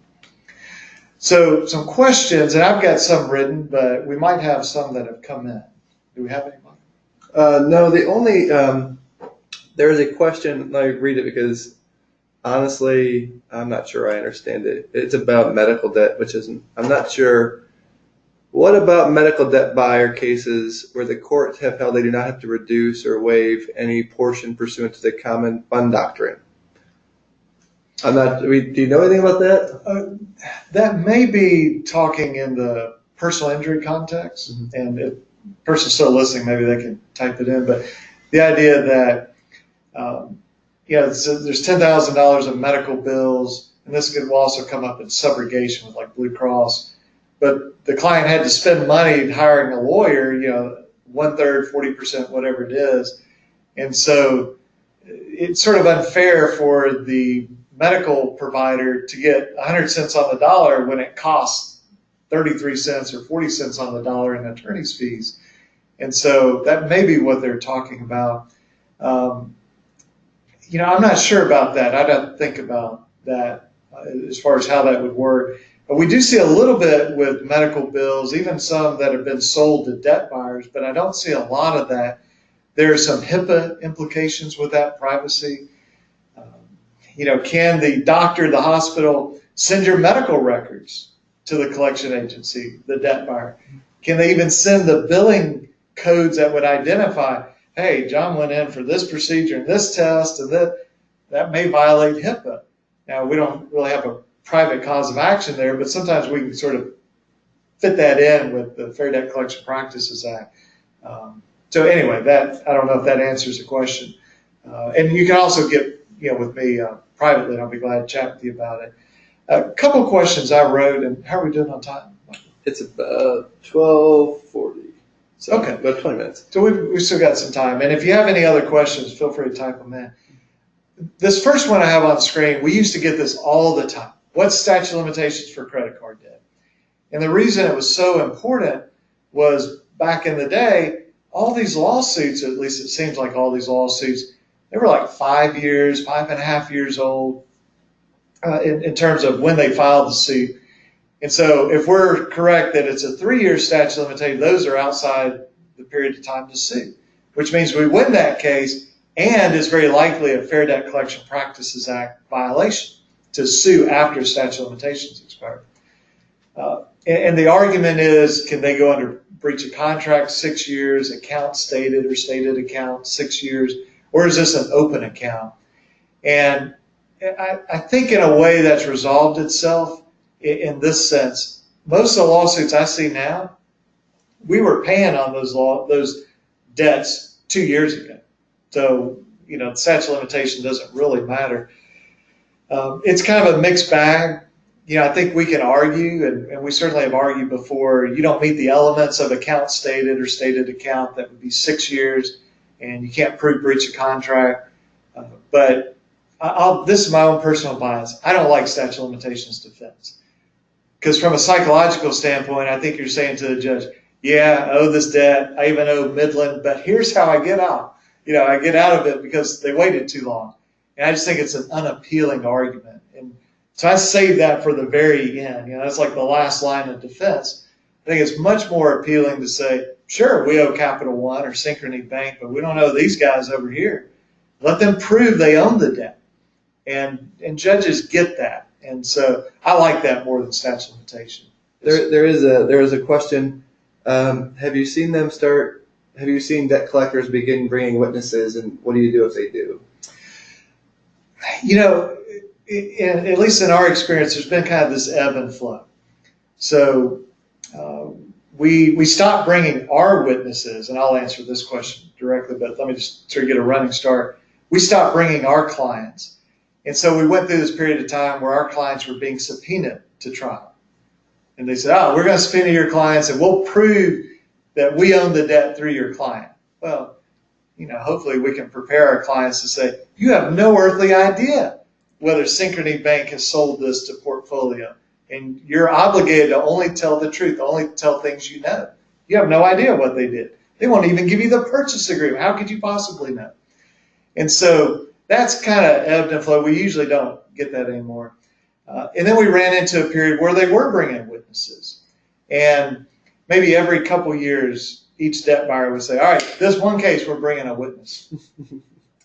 So some questions, and I've got some written, but we might have some that have come in. Do we have any? No, the only, there is a question, let me read it because honestly, I'm not sure I understand it. It's about medical debt, which isn't, I'm not sure What about medical debt buyer cases where the courts have held they do not have to reduce or waive any portion pursuant to the common fund doctrine? Do you know anything about that? That may be talking in the personal injury context, and if the person's still listening, maybe they can type it in. But the idea that, there's $10,000 of medical bills, and this will also come up in subrogation with like Blue Cross. But the client had to spend money hiring a lawyer, 1/3, 40%, whatever it is. And so it's sort of unfair for the medical provider to get 100 cents on the dollar when it costs 33 cents or 40 cents on the dollar in attorney's fees. And so that may be what they're talking about. I'm not sure about that. I'd have to think about that as far as how that would work. But we do see a little bit with medical bills, even some that have been sold to debt buyers, but I don't see a lot of that. There are some HIPAA implications with that, privacy. Can the doctor, the hospital, send your medical records to the collection agency, the debt buyer? Can they even send the billing codes that would identify, hey, John went in for this procedure and this test, and that may violate HIPAA. Now, we don't really have a private cause of action there, but sometimes we can sort of fit that in with the Fair Debt Collection Practices Act. So anyway, I don't know if that answers the question. And you can also get with me privately, and I'll be glad to chat with you about it. A couple of questions I wrote, and how are we doing on time? It's about 12:40. So okay, about 20 minutes. So we've still got some time. And if you have any other questions, feel free to type them in. This first one I have on screen, we used to get this all the time. What's statute of limitations for credit card debt? And the reason it was so important was back in the day, all these lawsuits, at least it seems like all these lawsuits, they were like 5 years, 5.5 years old in terms of when they filed the suit. And so if we're correct that it's a 3-year statute of limitations, those are outside the period of time to sue, which means we win that case and is very likely a Fair Debt Collection Practices Act violation to sue after statute of limitations expired. And the argument is, can they go under breach of contract 6 years, account stated or stated account 6 years, or is this an open account? And I think in a way that's resolved itself in this sense. Most of the lawsuits I see now, we were paying on those debts 2 years ago. So, the statute of limitation doesn't really matter. It's kind of a mixed bag. I think we can argue, and we certainly have argued before, you don't meet the elements of account stated or stated account. That would be 6 years, and you can't prove breach of contract. But this is my own personal bias. I don't like statute of limitations defense. Because from a psychological standpoint, I think you're saying to the judge, yeah, I owe this debt. I even owe Midland, but here's how I get out. I get out of it because they waited too long. And I just think it's an unappealing argument. And so I save that for the very end. That's like the last line of defense. I think it's much more appealing to say, sure, we owe Capital One or Synchrony Bank, but we don't owe these guys over here. Let them prove they own the debt. And judges get that. And so I like that more than statute of limitation. There is a question. Have you seen debt collectors begin bringing witnesses, and what do you do if they do? At least in our experience, there's been kind of this ebb and flow. So we stopped bringing our witnesses, and I'll answer this question directly, but let me just sort of get a running start. We stopped bringing our clients. And so we went through this period of time where our clients were being subpoenaed to trial. And they said, we're going to subpoena your clients, and we'll prove that we own the debt through your client. Well, hopefully we can prepare our clients to say, you have no earthly idea whether Synchrony Bank has sold this to Portfolio. And you're obligated to only tell the truth, only tell things you know. You have no idea what they did. They won't even give you the purchase agreement. How could you possibly know? And so that's kind of ebbed and flowed. We usually don't get that anymore. And then we ran into a period where they were bringing witnesses. And maybe every couple years, each debt buyer would say, all right, this one case, we're bringing a witness.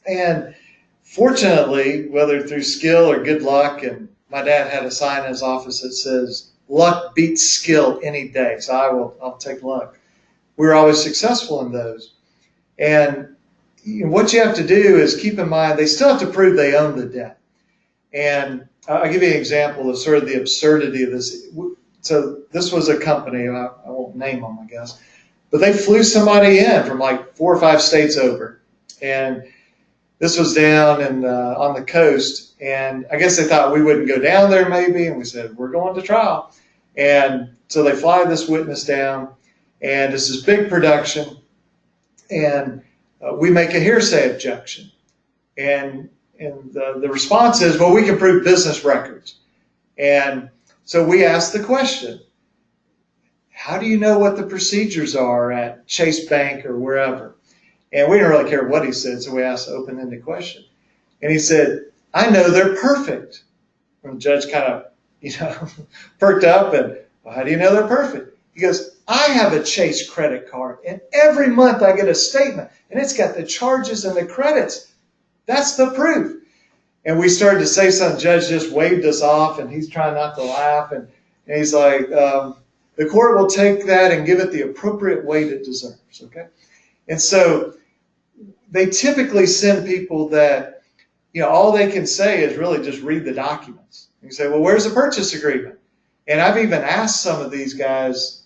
And fortunately, whether through skill or good luck, and my dad had a sign in his office that says, luck beats skill any day, so I'll take luck. We were always successful in those. And what you have to do is keep in mind they still have to prove they own the debt. And I'll give you an example of sort of the absurdity of this. So this was a company, I won't name them, I guess, but they flew somebody in from like 4 or 5 states over. And this was down on the coast. And I guess they thought we wouldn't go down there maybe. And we said, we're going to trial. And so they fly this witness down. And it's this big production. And we make a hearsay objection. And the response is, well, we can prove business records. And so we ask the question, how do you know what the procedures are at Chase Bank or wherever? And we didn't really care what he said, so we asked an open-ended question. And he said, I know they're perfect. And the judge kind of, perked up and, well, how do you know they're perfect? He goes, I have a Chase credit card, and every month I get a statement, and it's got the charges and the credits. That's the proof. And we started to say something. The judge just waved us off, and he's trying not to laugh. And he's like, the court will take that and give it the appropriate weight it deserves, okay? And so they typically send people that, all they can say is really just read the documents. You say, well, where's the purchase agreement? And I've even asked some of these guys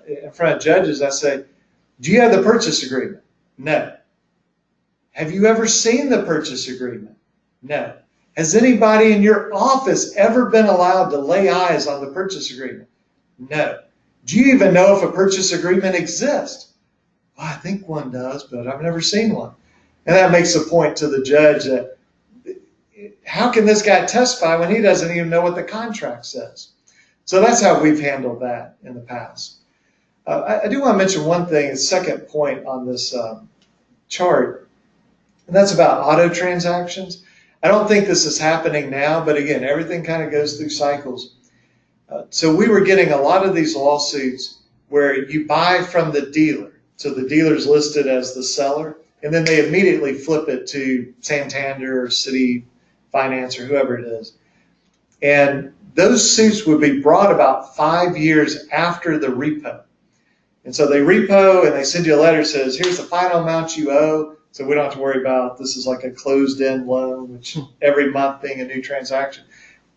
in front of judges, I say, do you have the purchase agreement? No. Have you ever seen the purchase agreement? No. Has anybody in your office ever been allowed to lay eyes on the purchase agreement? No. Do you even know if a purchase agreement exists? Well, I think one does, but I've never seen one. And that makes a point to the judge that how can this guy testify when he doesn't even know what the contract says? So that's how we've handled that in the past. I do want to mention one thing, the second point on this chart, and that's about auto transactions. I don't think this is happening now, but again, everything kind of goes through cycles. So we were getting a lot of these lawsuits where you buy from the dealer. So the dealer's listed as the seller, and then they immediately flip it to Santander or City Finance or whoever it is. And those suits would be brought about 5 years after the repo. And so they repo and they send you a letter that says, here's the final amount you owe. So we don't have to worry about this is like a closed-end loan, which every month being a new transaction.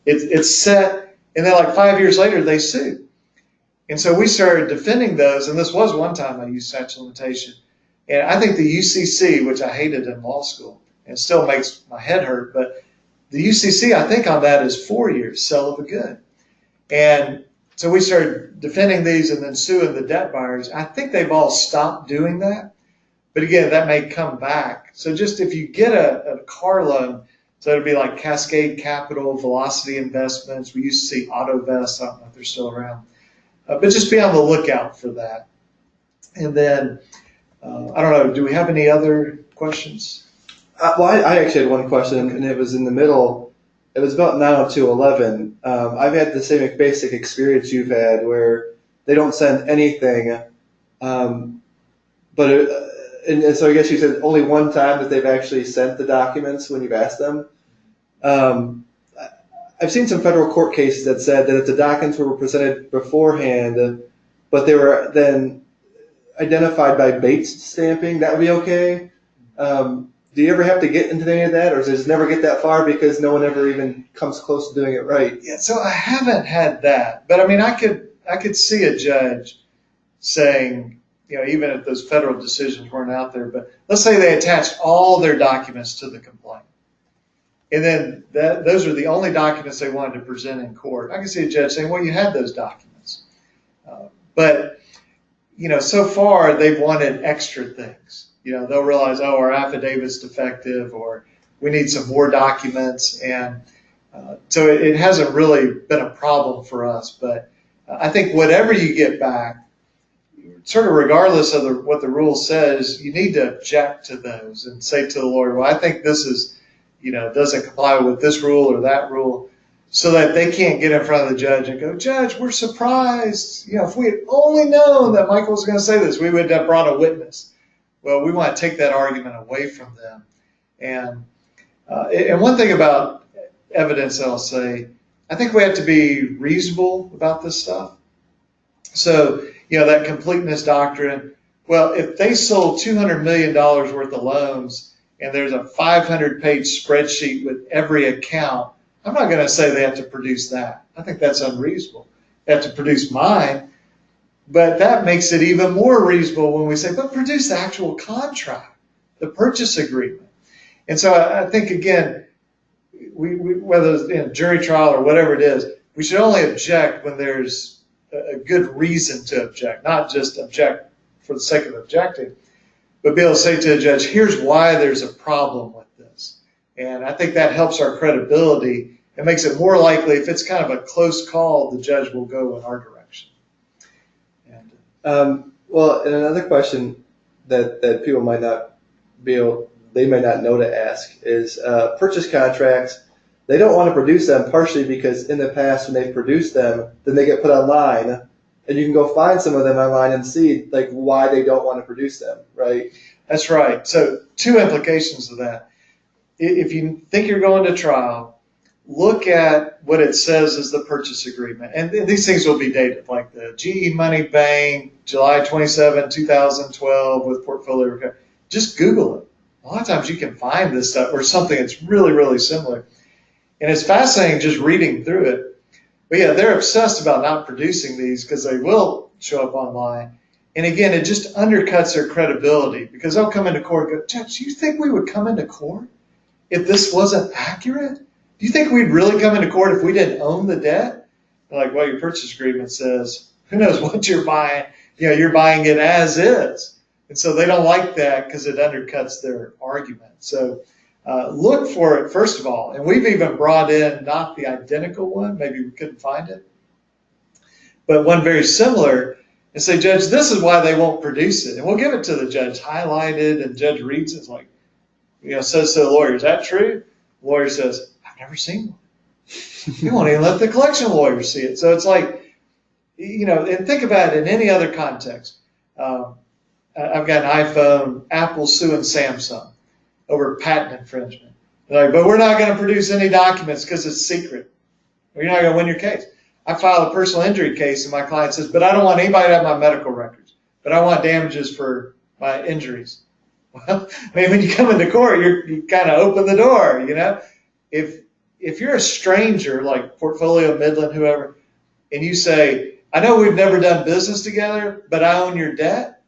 It's set, and then like 5 years later, they sue. And so we started defending those, and this was one time I used statute of limitation. And I think the UCC, which I hated in law school, and it still makes my head hurt, but the UCC, I think on that is 4 years, sale of a good. And so we started defending these and then suing the debt buyers. I think they've all stopped doing that. But again, that may come back. So just if you get a car loan, so it'd be like Cascade Capital, Velocity Investments. We used to see AutoVest. I don't know if they're still around. But just be on the lookout for that. And then, I don't know, do we have any other questions? Well, I actually had one question, and it was in the middle. It was about 902.11. I've had the same basic experience you've had where they don't send anything. And so I guess you said only one time that they've actually sent the documents when you've asked them. I've seen some federal court cases that said that if the documents were presented beforehand, but they were then identified by Bates stamping, that would be okay. Do you ever have to get into any of that, or does it never get that far because no one ever even comes close to doing it right? Yeah, so I haven't had that, but I mean, I could see a judge saying, even if those federal decisions weren't out there, but let's say they attached all their documents to the complaint, and then those are the only documents they wanted to present in court. I can see a judge saying, well, you had those documents, but so far they've wanted extra things. They'll realize, oh, our affidavit's defective, or we need some more documents. And so it hasn't really been a problem for us. But I think whatever you get back, sort of regardless of what the rule says, you need to object to those and say to the lawyer, well, I think this is, doesn't comply with this rule or that rule, so that they can't get in front of the judge and go, Judge, we're surprised. If we had only known that Michael was going to say this, we would have brought a witness. Well, we want to take that argument away from them. And one thing about evidence that I'll say, I think we have to be reasonable about this stuff. So, that completeness doctrine, well, if they sold $200 million worth of loans and there's a 500-page spreadsheet with every account, I'm not going to say they have to produce that. I think that's unreasonable. They have to produce mine, but that makes it even more reasonable when we say, but produce the actual contract, the purchase agreement. And so I think, again, we whether it's in a jury trial or whatever it is, we should only object when there's a good reason to object, not just object for the sake of objecting, but be able to say to a judge, here's why there's a problem with this. And I think that helps our credibility. It makes it more likely, if it's kind of a close call, the judge will go in our direction. And another question that people might not they may not know to ask is purchase contracts. They don't want to produce them partially because in the past when they produce them, then they get put online, and you can go find some of them online and see like why they don't want to produce them, right? That's right. So 2 implications of that. If you think you're going to trial, look at what it says is the purchase agreement. And these things will be dated, like the GE Money Bank, July 27, 2012 with portfolio recovery. Just Google it. A lot of times you can find this stuff or something that's really, really similar. And it's fascinating just reading through it. But yeah, they're obsessed about not producing these because they will show up online. And again, it just undercuts their credibility because they'll come into court and go, Judge, do you think we would come into court if this wasn't accurate? Do you think we'd really come into court if we didn't own the debt? They're like, well, your purchase agreement says, who knows what you're buying? You're buying it as is. And so they don't like that because it undercuts their argument. So look for it, first of all. And we've even brought in not the identical one. Maybe we couldn't find it. But one very similar and say, Judge, this is why they won't produce it. And we'll give it to the judge highlighted, and judge reads it. It's like, says to the lawyer, is that true? The lawyer says, I've never seen one. You won't even let the collection lawyer see it. So it's like, and think about it in any other context. I've got an iPhone, Apple suing Samsung over patent infringement. They're like, but we're not going to produce any documents because it's secret. Or you're not going to win your case. I file a personal injury case and my client says, but I don't want anybody to have my medical records, but I want damages for my injuries. Well, when you come into court, you kind of open the door, If you're a stranger like Portfolio, Midland, whoever, and you say, I know we've never done business together, but I own your debt,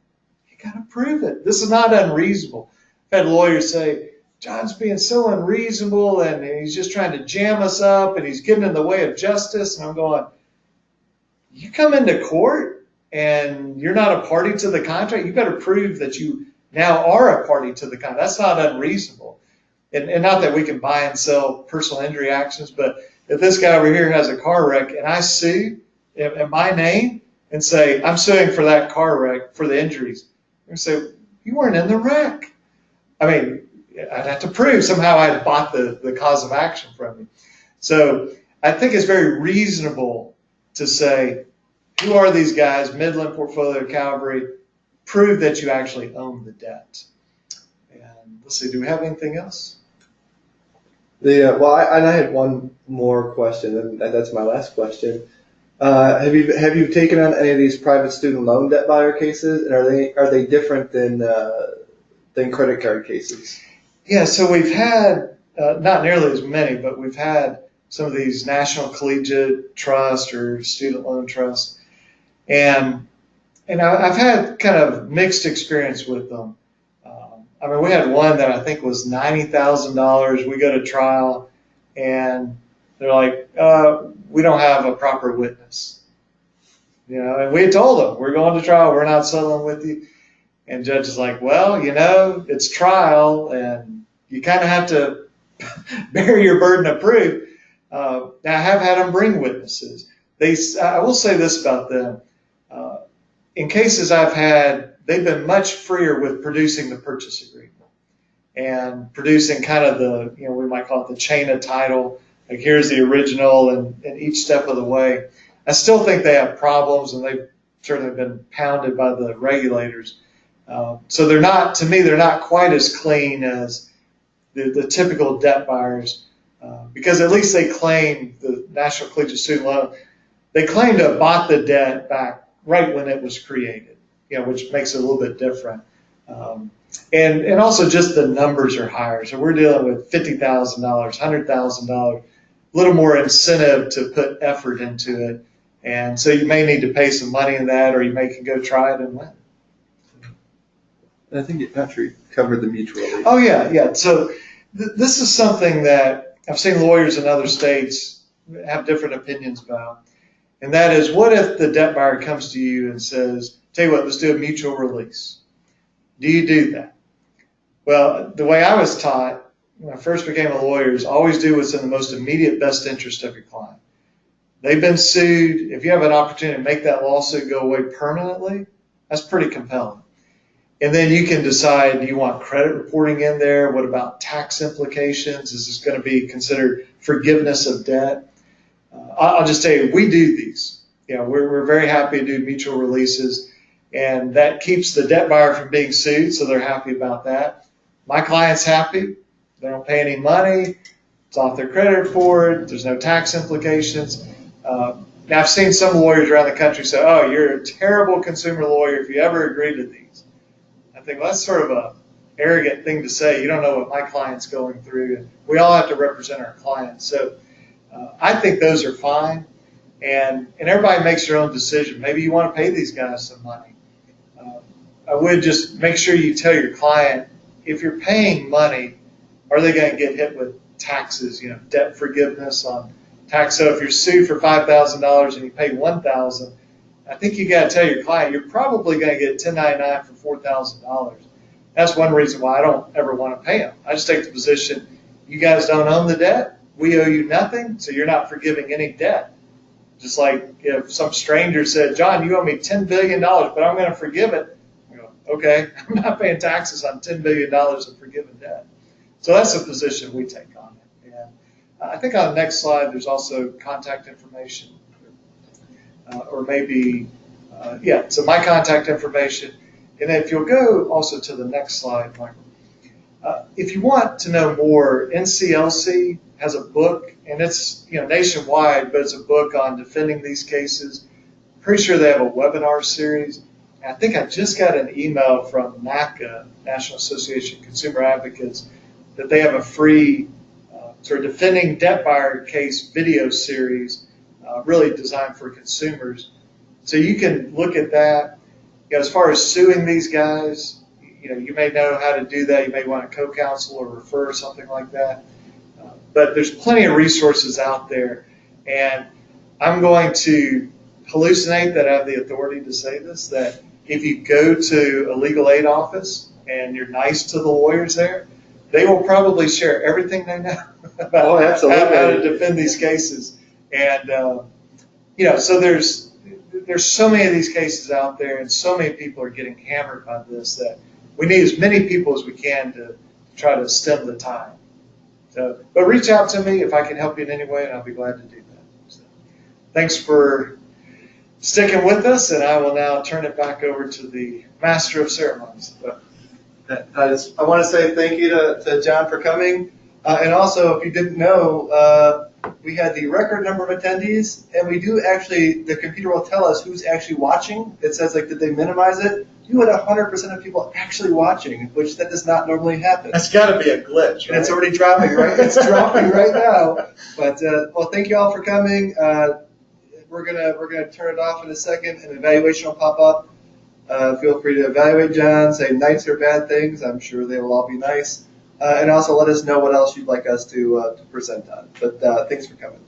you got to prove it. This is not unreasonable. I've had lawyers say, John's being so unreasonable and he's just trying to jam us up and he's getting in the way of justice. And I'm going, you come into court and you're not a party to the contract, you better prove that you now are a party to the contract. That's not unreasonable. And not that we can buy and sell personal injury actions, but if this guy over here has a car wreck and I sue in my name and say, I'm suing for that car wreck for the injuries, they're going to say, you weren't in the wreck. I'd have to prove somehow I bought the cause of action from you. So I think it's very reasonable to say, who are these guys, Midland, Portfolio, Calvary? Prove that you actually own the debt. And let's see, do we have anything else? I had one more question, and that's my last question. Have you taken on any of these private student loan debt buyer cases, and are they different than credit card cases? Yeah, so we've had not nearly as many, but we've had some of these National Collegiate Trust or Student Loan Trust, and I've had kind of mixed experience with them. We had one that I think was $90,000. We go to trial, and they're like, we don't have a proper witness. And we had told them, we're going to trial, we're not settling with you. And judge is like, well, it's trial, and you kind of have to bear your burden of proof. Now, I have had them bring witnesses. I will say this about them. In cases I've had, they've been much freer with producing the purchase agreement and producing kind of the, we might call it the chain of title. Like, here's the original and each step of the way. I still think they have problems, and they've certainly been pounded by the regulators. So they're not quite as clean as the typical debt buyers. Because at least they claim, the National Collegiate Student Loan, they claim to have bought the debt back right when it was created, which makes it a little bit different. And also just the numbers are higher. So we're dealing with $50,000, $100,000, a little more incentive to put effort into it. And so you may need to pay some money in that, or you may can go try it and win. I think you covered the mutual aid. Oh, yeah. So this is something that I've seen lawyers in other states have different opinions about. And that is, what if the debt buyer comes to you and says, tell you what, let's do a mutual release. Do you do that? Well, the way I was taught when I first became a lawyer is always do what's in the most immediate best interest of your client. They've been sued. If you have an opportunity to make that lawsuit go away permanently, that's pretty compelling. And then you can decide, do you want credit reporting in there? What about tax implications? Is this going to be considered forgiveness of debt? I'll just tell you, we do these. We're very happy to do mutual releases, and that keeps the debt buyer from being sued, so they're happy about that. My client's happy. They don't pay any money. It's off their credit report. There's no tax implications. Now, I've seen some lawyers around the country say, oh, you're a terrible consumer lawyer if you ever agree to these. I think, well, that's sort of an arrogant thing to say. You don't know what my client's going through. And we all have to represent our clients. So I think those are fine. And everybody makes their own decision. Maybe you want to pay these guys some money. I would just make sure you tell your client, if you're paying money, are they going to get hit with taxes, debt forgiveness on tax? So if you're sued for $5,000 and you pay $1,000, I think you got to tell your client you're probably going to get 1099 for $4,000. That's one reason why I don't ever want to pay them. I just take the position, you guys don't own the debt, we owe you nothing, so you're not forgiving any debt. Just like if some stranger said, John, you owe me $10 billion, but I'm going to forgive it. I go, okay, I'm not paying taxes on $10 billion of forgiven debt. So that's the position we take on it. And I think on the next slide, there's also contact information. Or maybe, so my contact information. And then if you'll go also to the next slide, Michael. If you want to know more, NCLC has a book, and it's nationwide, but it's a book on defending these cases. Pretty sure they have a webinar series. And I think I just got an email from NACA, National Association of Consumer Advocates, that they have a free sort of defending debt buyer case video series, really designed for consumers. So you can look at that. As far as suing these guys, you may know how to do that. You may want to co-counsel or refer, something like that. But there's plenty of resources out there. And I'm going to hallucinate that I have the authority to say this, that if you go to a legal aid office and you're nice to the lawyers there, they will probably share everything they know about how to defend these cases. And, so there's so many of these cases out there, and so many people are getting hammered by this, that we need as many people as we can to try to stem the tide. So, but reach out to me if I can help you in any way, and I'll be glad to do that. So, thanks for sticking with us, and I will now turn it back over to the master of ceremonies. I want to say thank you to John for coming. And also, if you didn't know, we had the record number of attendees, and we do actually, the computer will tell us who's actually watching. It says, did they minimize it? You had 100% of people actually watching, which that does not normally happen. That's got to be a glitch, right? And it's already dropping, right? It's dropping right now. But, well, thank you all for coming. We're gonna turn it off in a second. An evaluation will pop up. Feel free to evaluate John, say nice or bad things. I'm sure they will all be nice. And also let us know what else you'd like us to present on. But thanks for coming.